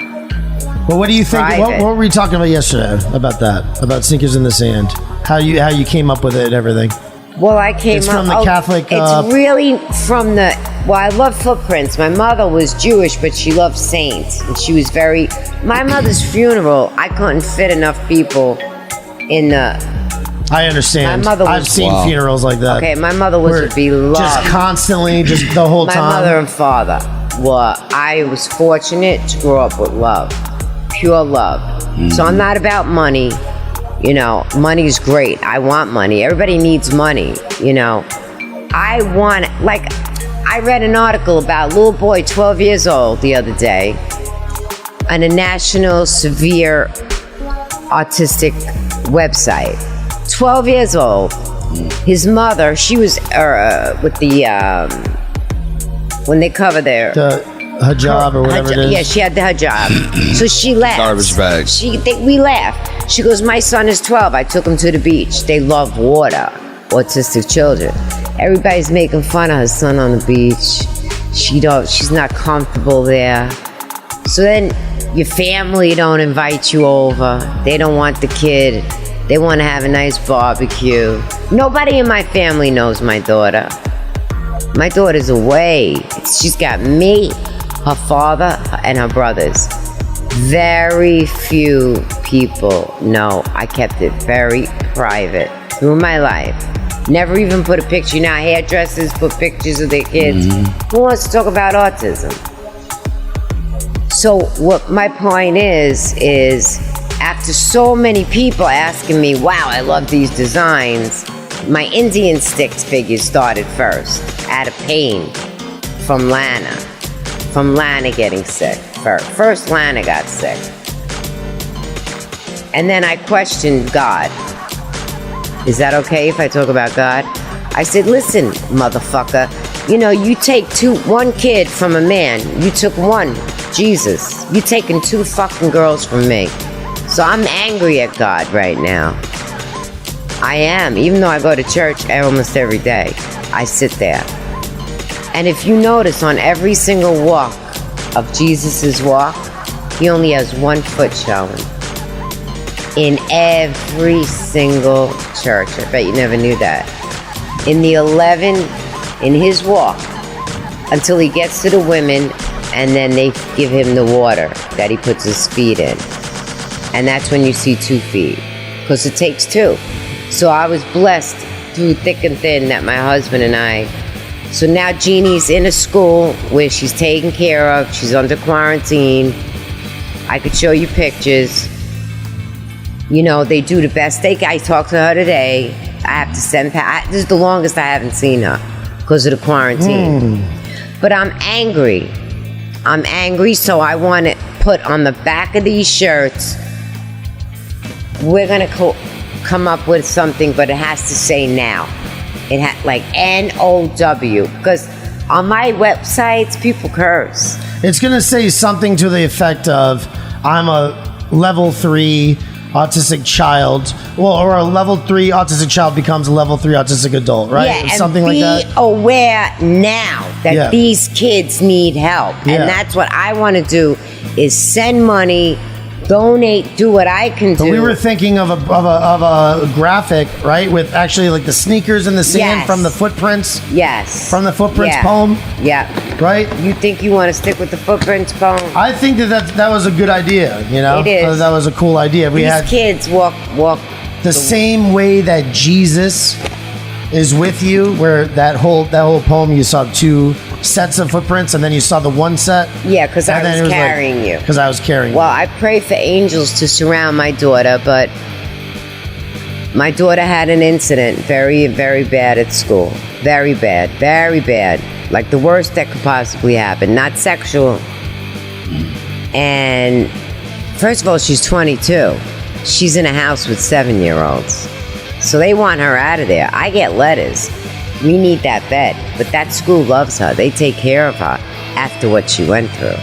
Well, what do you think? What were we talking about yesterday about that? About Sneakers in the Sand? How you came up with it and everything? Well, I came It's from the Catholic... It's really from the... Well, I love footprints. My mother was Jewish, but she loved saints. And she was very... My mother's funeral, I couldn't fit enough people in the... I understand. I've seen funerals like that. Okay, my mother was to be loved. Just constantly, just the whole time. My mother and father. Well, I was fortunate to grow up with love. Pure love. So I'm not about money. Money's great. I want money. Everybody needs money. I read an article about a little boy, 12 years old, the other day, on a national severe autistic website. 12 years old. His mother, she was with the when they cover their hijab or whatever it is. Yeah, she had the hijab. So she laughed. Garbage bags. We laughed. She goes, my son is 12. I took him to the beach. They love water. Autistic children. Everybody's making fun of her son on the beach. She's not comfortable there. So then your family don't invite you over. They don't want the kid. They want to have a nice barbecue. Nobody in my family knows my daughter. My daughter's away. She's got me, her father, and her brothers. Very few people know. I kept it very private through my life. Never even put a picture. You know, hairdressers put pictures of their kids. Who wants to talk about autism? So what my point is after so many people asking me, wow, I love these designs, my Indian sticks figure started first, out of pain, from Lana. From Lana getting sick. First Lana got sick. And then I questioned God. Is that okay if I talk about God? I said, listen, motherfucker, you know, you take one kid from a man. You took one, Jesus. You taking 2 fucking girls from me. So I'm angry at God right now. I am, even though I go to church almost every day. I sit there. And if you notice, on every single walk of Jesus' walk, he only has 1 foot showing. In every single church. I bet you never knew that. In the 11, in his walk, until he gets to the women, and then they give him the water that he puts his feet in. And that's when you see 2 feet. Because it takes 2. So I was blessed through thick and thin that my husband and I... So now Jeannie's in a school where she's taken care of. She's under quarantine. I could show you pictures. You know, they do the best I talked to her today. I have to send... This is the longest I haven't seen her because of the quarantine. But I'm angry. I'm angry, so I want to put on the back of these shirts, we're going to come up with something, but it has to say now. It like N-O-W, because on my websites, people curse. It's going to say something to the effect of, I'm a level 3 autistic child, well, or a level 3 autistic child becomes a level 3 autistic adult, right? Yeah, something and like that. be aware now that these kids need help. And that's what I want to do, is send money, donate, do what I can do. But we were thinking of a graphic, right, with actually like the sneakers in the sand from the footprints. Yes. From the footprints poem. Yeah. Right? You think you want to stick with the footprints poem? I think that was a good idea, you know? It is. That was a cool idea. These kids walk the same way that Jesus is with you, where that whole poem, you saw 2 sets of footprints, and then you saw the 1 set. Yeah, because I was carrying you. Because I was carrying you. Well, I pray for angels to surround my daughter, but my daughter had an incident, very, very bad at school. Very bad, very bad. Like the worst that could possibly happen. Not sexual. And first of all, she's 22. She's in a house with 7-year-olds. So they want her out of there. I get letters. We need that bed. But that school loves her. They take care of her after what she went through.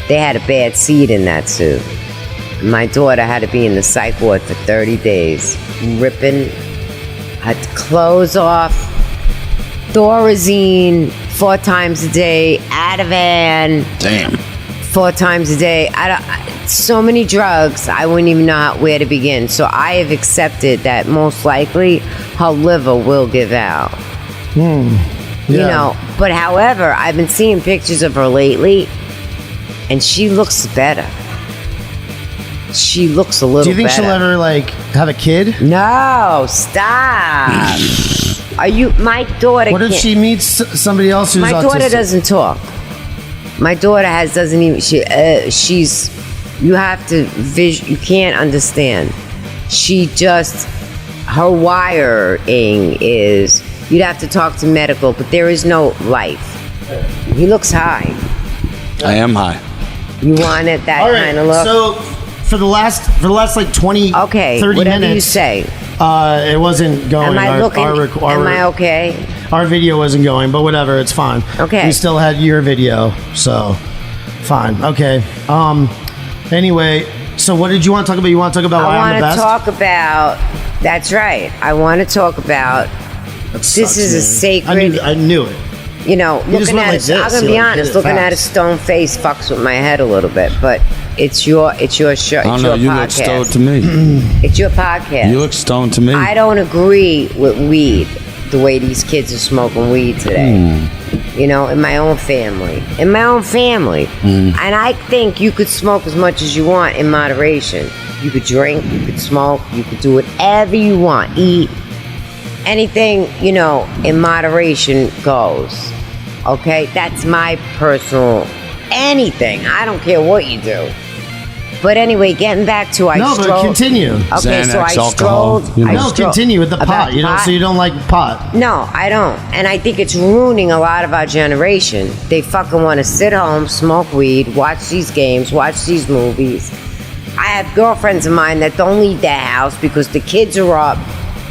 They had a bad seed in that suit. My daughter had to be in the psych ward for 30 days, ripping her clothes off, Thorazine 4 times a day, Ativan. Damn. 4 times a day. So many drugs, I wouldn't even know where to begin. So I have accepted that most likely her liver will give out. You know, but however, I've been seeing pictures of her lately, and she looks better. She looks a little better. Do you think she'll ever, like, have a kid? No, stop. My daughter What if she meets somebody else who's autistic? My daughter doesn't talk. My daughter doesn't even, she's, you have to, you can't understand. She just, her wiring is, you'd have to talk to medical, but there is no life. He looks high. I am high. You want it that kind of look? So for the last like 20, 30 whatever minutes, you say. It wasn't going. Am I okay? Our video wasn't going, but whatever, it's fine. Okay. We still had your video, so fine. Okay. Anyway, so what did you want to talk about? You want to talk about why I'm the best? I want to talk about. That's right. I want to talk about. This is a sacred. I knew it. You know, looking at it, I'm gonna be honest. Looking at a stone face fucks with my head a little bit, but it's your show. I don't know. You look stoned to me. It's your podcast. You look stoned to me. I don't agree with weed. the way these kids are smoking weed today. You know, in my own family. And I think you could smoke as much as you want in moderation. You could drink, you could smoke, you could do whatever you want, eat. Anything, you know, in moderation goes. Okay? That's my personal anything. I don't care what you do. But anyway, getting back to but continue. Okay, Xanax, so I alcohol, strolled. you know. No, continue with the pot. You know, so you don't like pot. No, I don't. And I think it's ruining a lot of our generation. They fucking want to sit home, smoke weed, watch these games, watch these movies. I have girlfriends of mine that don't leave their house because the kids are up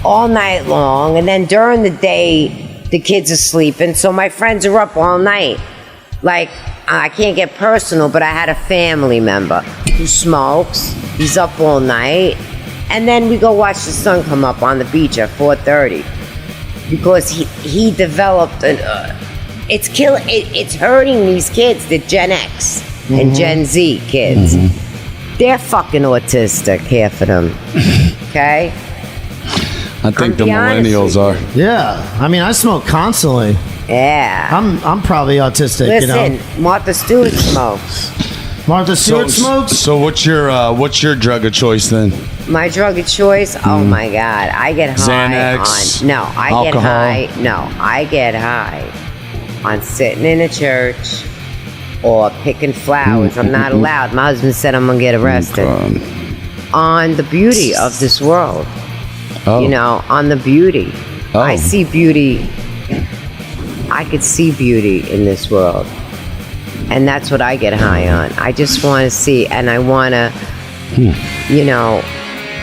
all night long, and then during the day, the kids are sleeping, so my friends are up all night. Like, I can't get personal, but I had a family member who smokes. He's up all night. And then we go watch the sun come up on the beach at 4:30. Because he developed it's hurting these kids, the Gen X and Gen Z kids. They're fucking autistic, half of them. Okay? I think the millennials are. Yeah. I mean, I smoke constantly. Yeah. I'm probably autistic, Listen, you know. Martha Stewart smokes. Martha Stewart smokes? So what's your drug of choice then? My drug of choice? Oh my God. I get high Xanax, on... alcohol. I get high on sitting in a church or picking flowers. I'm not allowed. My husband said I'm going to get arrested. On the beauty of this world. Oh. You know, on the beauty. Oh. I see beauty. I could see beauty in this world. And that's what I get high on. I just want to see, and I want to, you know,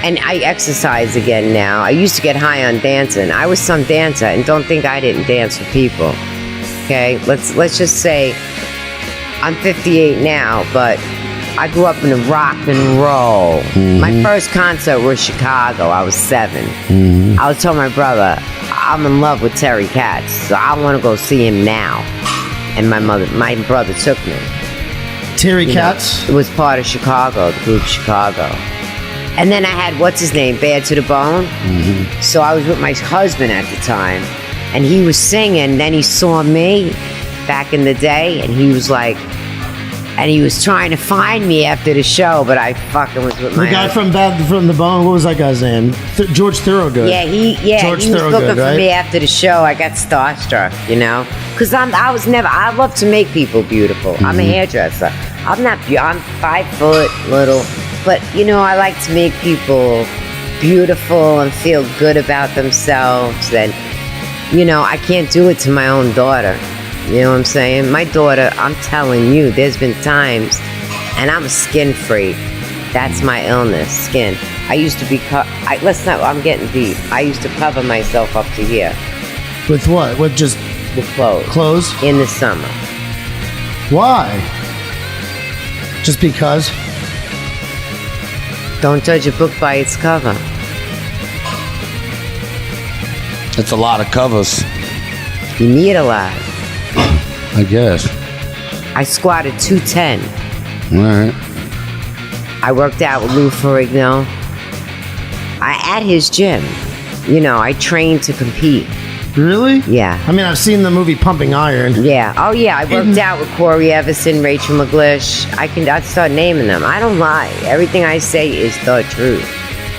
and I exercise again now. I used to get high on dancing. I was some dancer, and don't think I didn't dance for people. Okay? Let's just say I'm 58 now, but I grew up in rock and roll. My first concert was Chicago. I was 7. I was telling my brother, I'm in love with Terry Katz, so I want to go see him now. And my brother took me. Terry Katz? It was part of Chicago, the group Chicago. And then I had, what's his name, Bad to the Bone. So I was with my husband at the time, and he was singing. Then he saw me back in the day, and he was like, and he was trying to find me after the show, but I fucking was with my The guy from Bad from the Bone, what was that guy's name? George Thorogood. Yeah, he was looking for me after the show. I got starstruck, you know, because I love to make people beautiful. I'm a hairdresser. I'm 5 foot little, but you know, I like to make people beautiful and feel good about themselves. And you know, I can't do it to my own daughter. You know what I'm saying? My daughter, I'm telling you, there's been times, and I'm a skin freak. That's my illness, skin. I used to be, I'm getting deep. I used to cover myself up to here. With what? With just clothes. Clothes? In the summer. Why? Just because? Don't judge a book by its cover. It's a lot of covers. You need a lot. I guess. I squatted 210. All right. I worked out with Lou Ferrigno. At his gym. You know, I trained to compete. Really? Yeah. I mean, I've seen the movie Pumping Iron. Yeah. Oh, yeah. I worked out with Corey Everson, Rachel McGlish. I'd start naming them. I don't lie. Everything I say is the truth.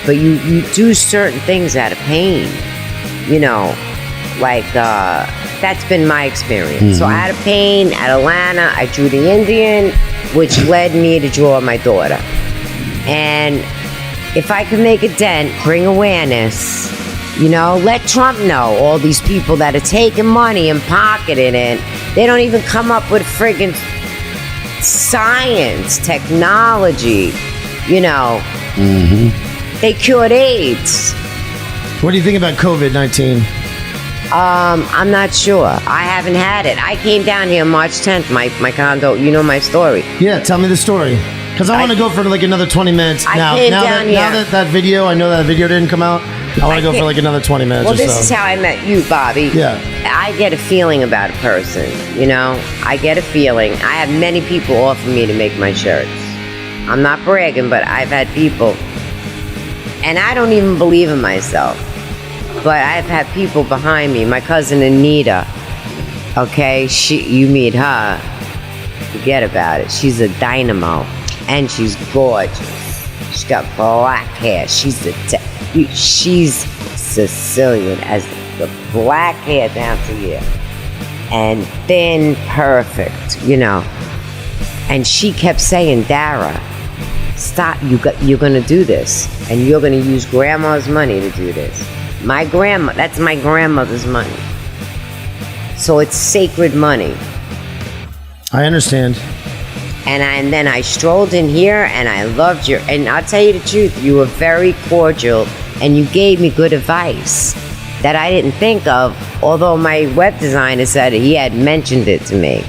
But you do certain things out of pain. You know, like, that's been my experience. So out of pain, at Atlanta, I drew the Indian, which led me to draw my daughter. And if I could make a dent, bring awareness, you know, let Trump know all these people that are taking money and pocketing it. They don't even come up with friggin' science, technology, you know. They cured AIDS. What do you think about COVID-19? I'm not sure. I haven't had it. I came down here March 10th, my condo. You know my story. Yeah, tell me the story. Because I want to go for like another 20 minutes. Now that video, I know that video didn't come out. I want to go for like another 20 minutes well, or so. Well, this is how I met you, Bobby. Yeah. I get a feeling about a person, you know? I get a feeling. I have many people offer me to make my shirts. I'm not bragging, but I've had people. And I don't even believe in myself. But I've had people behind me. My cousin Anita, okay, you meet her, forget about it. She's a dynamo, and she's gorgeous. She's got black hair. She's Sicilian, as the black hair down to here, and thin, perfect, And she kept saying, Dara, stop, you're going to do this, and you're going to use grandma's money to do this. That's my grandmother's money. So it's sacred money. I understand. And then I strolled in here, and I loved and I'll tell you the truth, you were very cordial, and you gave me good advice that I didn't think of, although my web designer said he had mentioned it to me.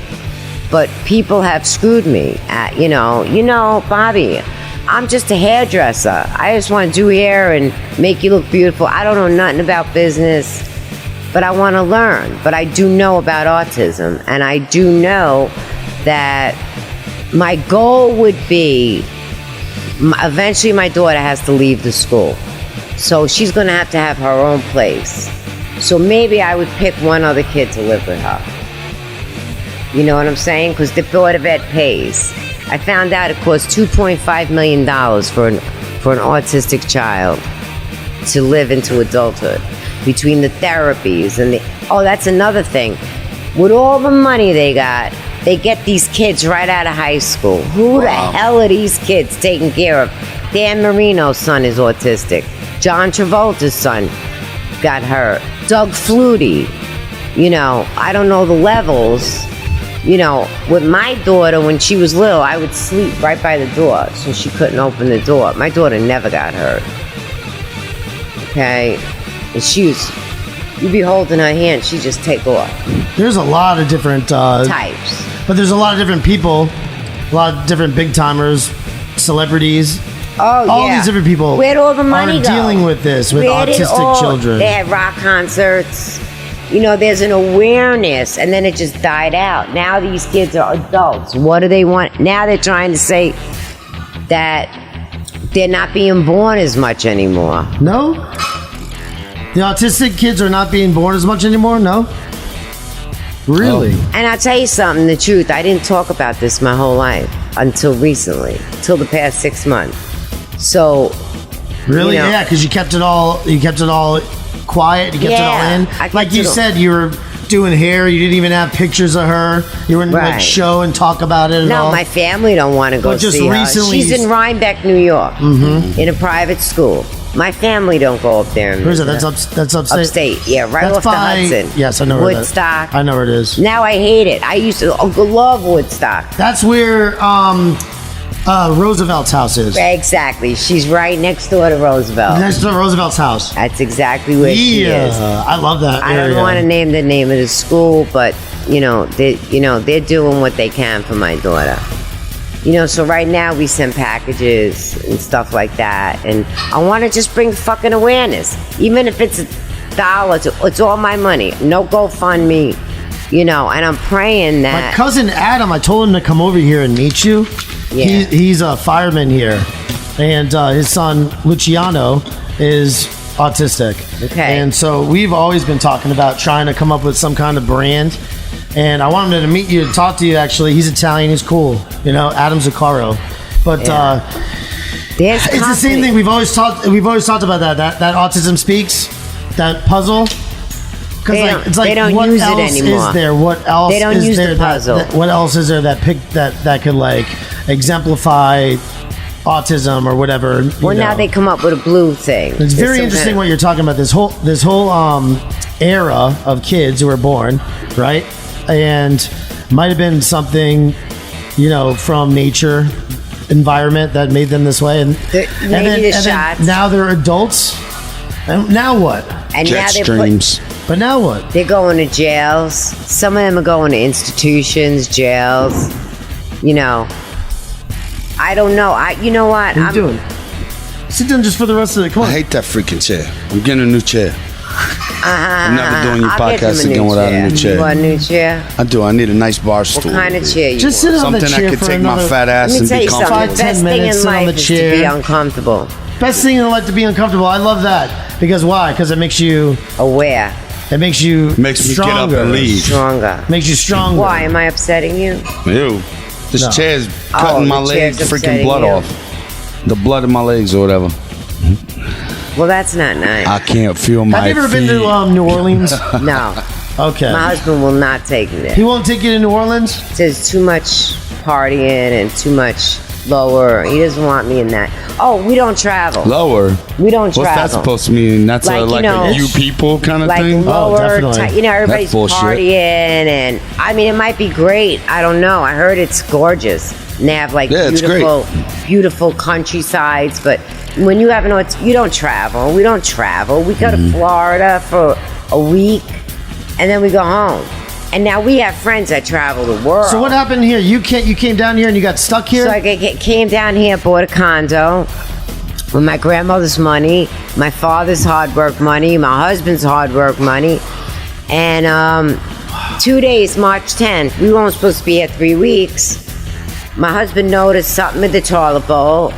But people have screwed me. Bobby, I'm just a hairdresser. I just want to do hair and make you look beautiful. I don't know nothing about business, but I want to learn. But I do know about autism, and I do know that my goal would be, eventually my daughter has to leave the school. So she's going to have her own place. So maybe I would pick one other kid to live with her. You know what I'm saying? Because the Board of Ed pays. I found out it costs $2.5 million for an autistic child to live into adulthood. Between the therapies and that's another thing. With all the money they got, they get these kids right out of high school. Who the hell are these kids taking care of? Dan Marino's son is autistic. John Travolta's son got hurt. Doug Flutie. I don't know the levels. With my daughter, when she was little, I would sleep right by the door so she couldn't open the door. My daughter never got hurt. Okay? And you'd be holding her hand, she'd just take off. There's a lot of different types. But there's a lot of different people, a lot of different big timers, celebrities. All these different people Where'd all the money are go? dealing with this, with autistic children. They had rock concerts. There's an awareness, and then it just died out. Now these kids are adults. What do they want? Now they're trying to say that they're not being born as much anymore. No? The autistic kids are not being born as much anymore? No? Really? And I'll tell you something, the truth, I didn't talk about this my whole life until recently, till the past 6 months. So, really? Yeah, because you kept it all quiet, you kept it all in. Like you said, you were doing hair, you didn't even have pictures of her. You wouldn't show and talk about it at all. No, my family don't want to go just see her. Recently She's in Rhinebeck, New York, in a private school. My family don't go up there. Where's it? That's upstate. Upstate, yeah, right that's off the Hudson. Yes, I know where Woodstock. I know where it is. Now I hate it. I used to love Woodstock. That's where Roosevelt's house is. Exactly. She's right next door to Roosevelt. Next to Roosevelt's house. That's exactly where she is. I love that area. I don't want to name the name of the school, but they're doing what they can for my daughter. So right now we send packages and stuff like that, and I want to just bring fucking awareness, even if it's $1. It's all my money. No GoFundMe, and I'm praying that my cousin Adam, I told him to come over here and meet you. Yeah. He's a fireman here, and his son Luciano is autistic. Okay. And so we've always been talking about trying to come up with some kind of brand. And I wanted him to meet you, to talk to you. Actually, he's Italian. He's cool. Adam Zuccaro. But it's the same thing. We've always talked about that Autism Speaks, that puzzle. Because it's like, they don't what use else it anymore. Is there? What else they don't is use there? The puzzle. What else is there that could exemplify autism or whatever? Well, now they come up with a blue thing. It's very interesting what you're talking about. This whole era of kids who were born, right? And might have been something, from nature, environment that made them this way, and then now they're adults. And now what? And jet streams. But now what? They're going to jails. Some of them are going to institutions, jails. I don't know. You know what? What are you doing? Sit down just for the rest of the call. I hate that freaking chair. I'm getting a new chair. I'm never doing your podcast again without a new chair. You want a new chair? I do. I need a nice bar stool. What kind of chair you just want? sit on the chair Something I could take my fat ass Let me and tell be you something. comfortable. The best thing in life is to be uncomfortable. Best thing in life to be uncomfortable. I love that. Because why? Because it makes you aware. It makes you Makes me stronger. get up and leave. Stronger. Makes you stronger. Why? Am I upsetting you? Ew. This No. chair's cutting my the leg chair's freaking upsetting blood you. off. The blood in my legs or whatever. Well, that's not nice. I can't feel my Have you ever feet. been to New Orleans? No. Okay. My husband will not take me there. He won't take you to New Orleans? There's too much partying and too much lower. He doesn't want me in that. Oh, we don't travel. Lower? We don't What's travel. that supposed to mean? That's Like, like you know, a you people kind of Like thing? lower, definitely. everybody's That's bullshit. partying, and I mean, it might be great. I don't know. I heard it's gorgeous. And they have like Yeah, it's beautiful countrysides. But when you have you don't travel. We don't travel. We go to Florida for a week, and then we go home. And now we have friends that travel the world. So what happened here? You came down here and you got stuck here? So I came down here, bought a condo with my grandmother's money, my father's hard work money, my husband's hard work money. And 2 days, March 10th, we weren't supposed to be here 3 weeks. My husband noticed something in the toilet bowl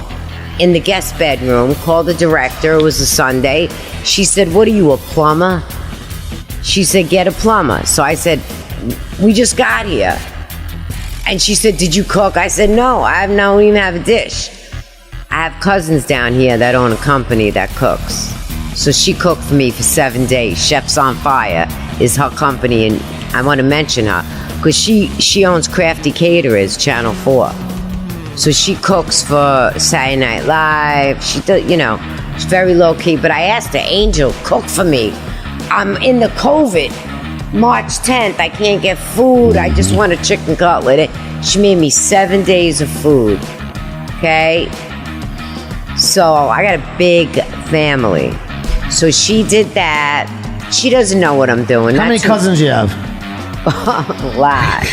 in the guest bedroom, called the director. It was a Sunday. She said, "What are you, a plumber?" She said, "Get a plumber." So I said, "We just got here." And she said, "Did you cook?" I said, "No, I don't even have a dish." I have cousins down here that own a company that cooks. So she cooked for me for 7 days. Chefs on Fire is her company, and I want to mention her because she owns Crafty Caterers, Channel 4. So she cooks for Saturday Night Live. She does, she's very low key. But I asked her, "Angel, cook for me. I'm in the COVID. March 10th, I can't get food. I just want a chicken cutlet." She made me 7 days of food. Okay? So I got a big family. So she did that. She doesn't know what I'm doing. How many cousins do you have? A lot.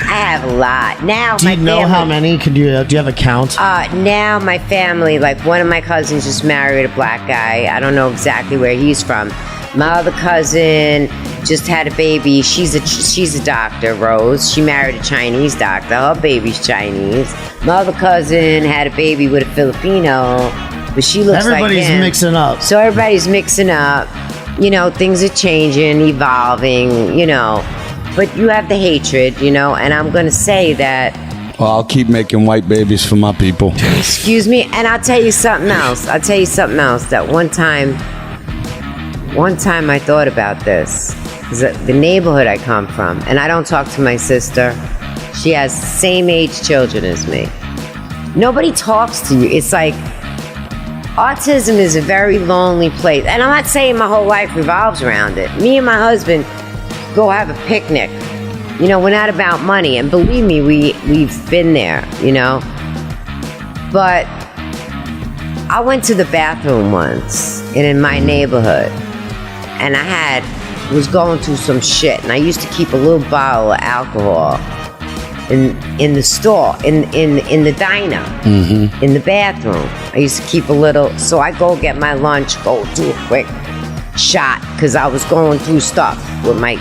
I have a lot. Now Do you know how many? Do you have a count? Now my family, like one of my cousins just married a black guy. I don't know exactly where he's from. My other cousin just had a baby. She's a doctor, Rose. She married a Chinese doctor. Her baby's Chinese. My other cousin had a baby with a Filipino, but she looks like him. Everybody's mixing up. So everybody's mixing up. Things are changing, evolving, But you have the hatred, and I'm going to say that. Well, I'll keep making white babies for my people. Excuse me, and I'll tell you something else. That one time I thought about this. The neighborhood I come from, and I don't talk to my sister. She has same age children as me. Nobody talks to you. It's like autism is a very lonely place. And I'm not saying my whole life revolves around it. Me and my husband go have a picnic. We're not about money. And believe me, we've been there, But I went to the bathroom once in my neighborhood. And I was going through some shit. And I used to keep a little bottle of alcohol in the store, in the diner, in the bathroom. I used to keep a little, so I go get my lunch, go do a quick shot, because I was going through stuff with my,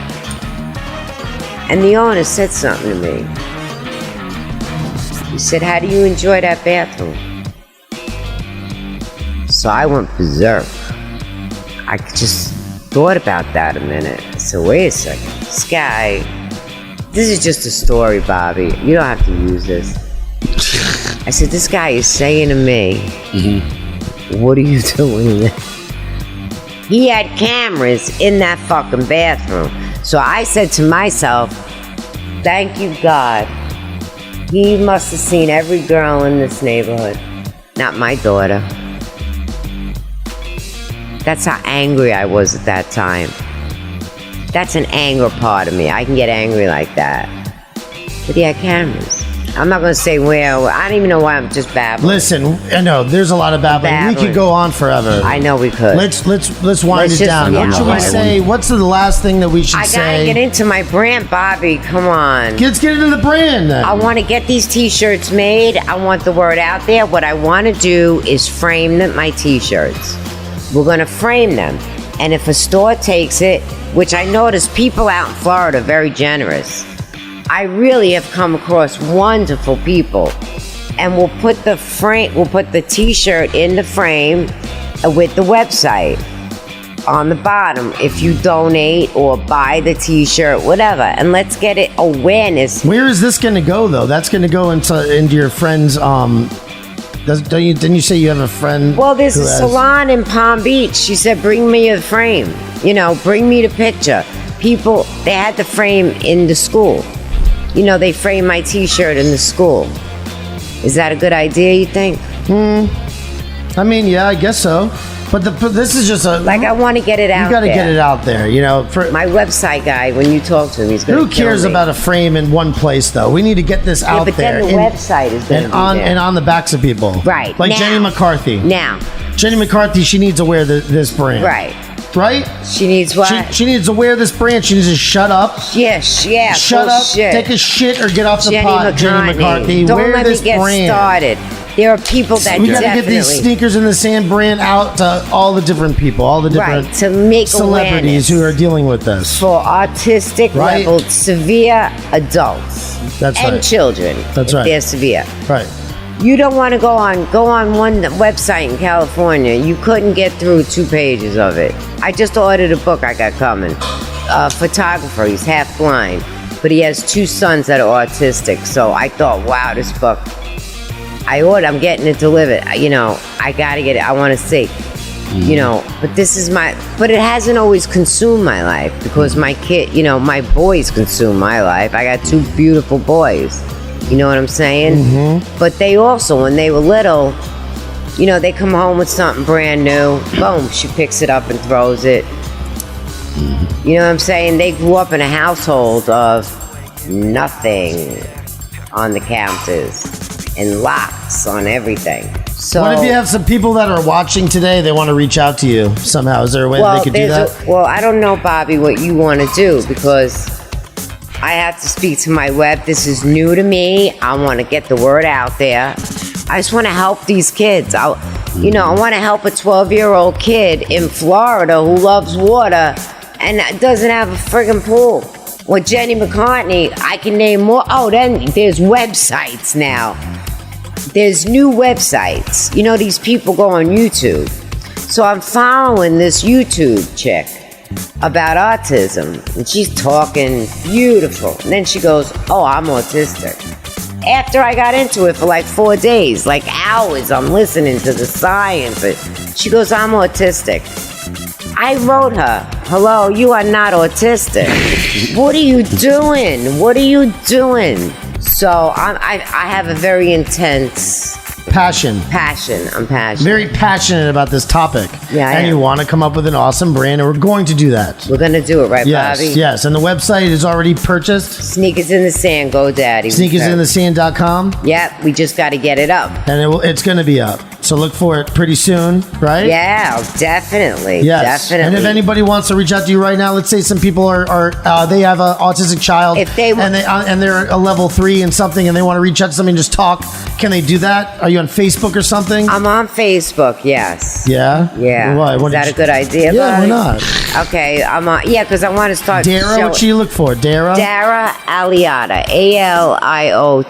and the owner said something to me. He said, "How do you enjoy that bathroom?" So I went berserk. I just thought about that a minute. So wait a second, this is just a story, Bobby. You don't have to use this. I said, this guy is saying to me, "What are you doing?" He had cameras in that fucking bathroom. So I said to myself, thank you, God. He must have seen every girl in this neighborhood. Not my daughter. That's how angry I was at that time. That's an anger part of me. I can get angry like that. But he had cameras. I'm not going to say where. I don't even know why I'm just babbling. Listen, I know there's a lot of babbling. We could go on forever. I know we could. Let's wind it down. What should we say? What's the last thing that we should say? I gotta get into my brand, Bobby. Come on. Let's get into the brand then. I want to get these t-shirts made. I want the word out there. What I want to do is frame my t-shirts. We're going to frame them. And if a store takes it, which I notice people out in Florida are very generous. I really have come across wonderful people. and we'll put the T-shirt in the frame with the website on the bottom if you donate or buy the T-shirt, whatever. And let's get it awareness. Where is this going to go, though? That's going to go into your friend's. Didn't you say you have a friend? Well, there's a salon in Palm Beach. She said, bring me a frame. Bring me the picture. People, they had the frame in the school. They framed my T-shirt in the school. Is that a good idea, you think? I mean, yeah, I guess so. But this is just I want to get it out there. You got to get it out there, For my website guy, when you talk to him, he's going to Who cares about a frame in one place, though? We need to get this out but there. Then the website is going to be there. And on the backs of people. Right. Like Jenny McCarthy. Now. Jenny McCarthy, she needs to wear this brand. Right. Right? She needs what? She needs to wear this brand. She needs to shut up. Yeah. Shut up. Shit. Take a shit or get off the pot. Jenny McCarthy. Don't wear let this me get brand. started. There are people that we got to get these sneakers in the sand brand out to all the different people, all the different to make celebrities who are dealing with this. For autistic level severe adults. That's and right. children. That's if right. They're severe. Right. You don't want to go on one website in California. You couldn't get through 2 pages of it. I just ordered a book I got coming. A photographer, he's half blind, but he has 2 sons that are autistic. So I thought, wow, this book. I'm getting it delivered. I gotta get it. I want to see. But this is but it hasn't always consumed my life because my kid, my boys consume my life. I got 2 beautiful boys. You know what I'm saying? Mm-hmm. But they also, when they were little, they come home with something brand new. Boom, she picks it up and throws it. You know what I'm saying? They grew up in a household of nothing on the counters and locks on everything. So, what if you have some people that are watching today, they want to reach out to you somehow? Is there a way they could do that? Well, I don't know, Bobby, what you want to do because I have to speak to my web. This is new to me. I want to get the word out there. I just want to help these kids. I want to help a 12-year-old kid in Florida who loves water and doesn't have a friggin' pool. Or Jenny McCartney, I can name more. Oh, then there's websites now. There's new websites. These people go on YouTube. So I'm following this YouTube chick about autism. And she's talking beautiful. And then she goes, oh, I'm autistic. After I got into it for like 4 days, like hours, I'm listening to the science. She goes, I'm autistic. I wrote her, hello, you are not autistic. What are you doing? What are you doing? So I have a very intense passion. I'm passionate. Very passionate about this topic. Yeah, and you want to come up with an awesome brand, and we're going to do that. We're going to do it, right, Bobby? Yes, and the website is already purchased. Sneakers in the Sand, GoDaddy. Sneakersinthesand.com. Yep, we just got to get it up. And it's going to be up. So look for it pretty soon, right? Yeah, definitely. Yes. Definitely. And if anybody wants to reach out to you right now, let's say some people they have an autistic child, and they're a level 3 and something, and they want to reach out to somebody and just talk. Can they do that? Are you on Facebook or something? I'm on Facebook. Yes. Yeah. Yeah. Why? Is that a good idea? Yeah. Buddy? Why not? Okay. I'm on. Yeah, because I want to start. Dara. What you look for? Dara. Dara Aliotta. Aliotta.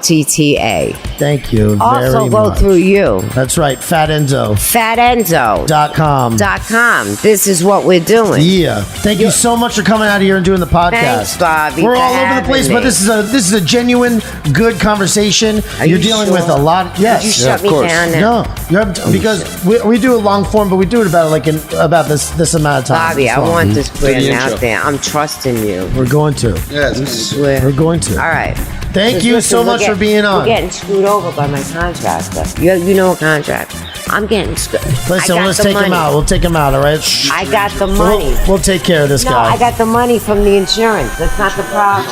Thank you. Also very go much. through you. That's right. Fat Enzo. FatEnzo.com. This is what we're doing. Yeah. Thank you so much for coming out here and doing the podcast. Thanks, Bobby. We're all over the place, but this is a genuine, good conversation. You're dealing with a lot. Yes. Did you shut me down now? No, because we do a long form, but we do it about this amount of time. Bobby, I want this brand out there. I'm trusting you. We're going to. Yes. I swear. We're going to. All right. Thank you so much for being on. We're getting screwed over by my contractor. You know a contract. I'm getting screwed. Listen, let's take him out. We'll take him out, all right? I got the money. We'll take care of this guy. No, I got the money from the insurance. That's not the problem.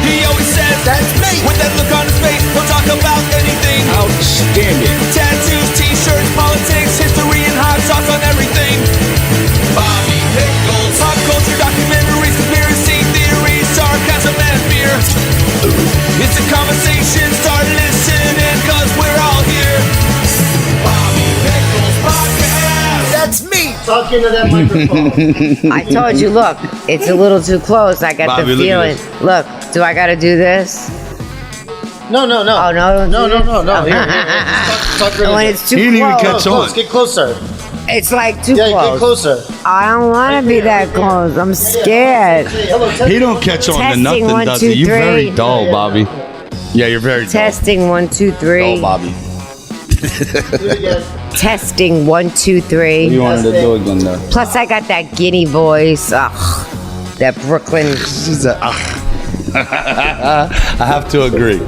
He always says, that's me. With that look on his face, we'll talk about anything. Outstanding. Tattoos, t-shirts, politics, history, and hot sauce on everything. Bobby Pickles. Pop culture, documentaries, conspiracy theories, sarcasm, and fear. It's a conversation, start listening, cause we're all here. Bobby Pickles Podcast. That's me. Talk into that microphone. I told you, look, it's a little too close. I got Bobby, the feeling. Look, do I got to do this? No. Oh, no. No. Here. Talk really When good. it's too He didn't even close. catch on. Close. Get closer. It's like too Yeah, close. get closer. I don't want to be that close. I'm scared. Hello, He don't catch on to Testing, nothing, 1, does 2, he? You're 3. very dull, Bobby. Yeah, you're very Testing 1, 2, dull. 3. Dull, Bobby. Testing 1, 2, What do 3. you wanted to do again, though? Plus, I got that Guinea voice. Ugh, that Brooklyn. I have to agree.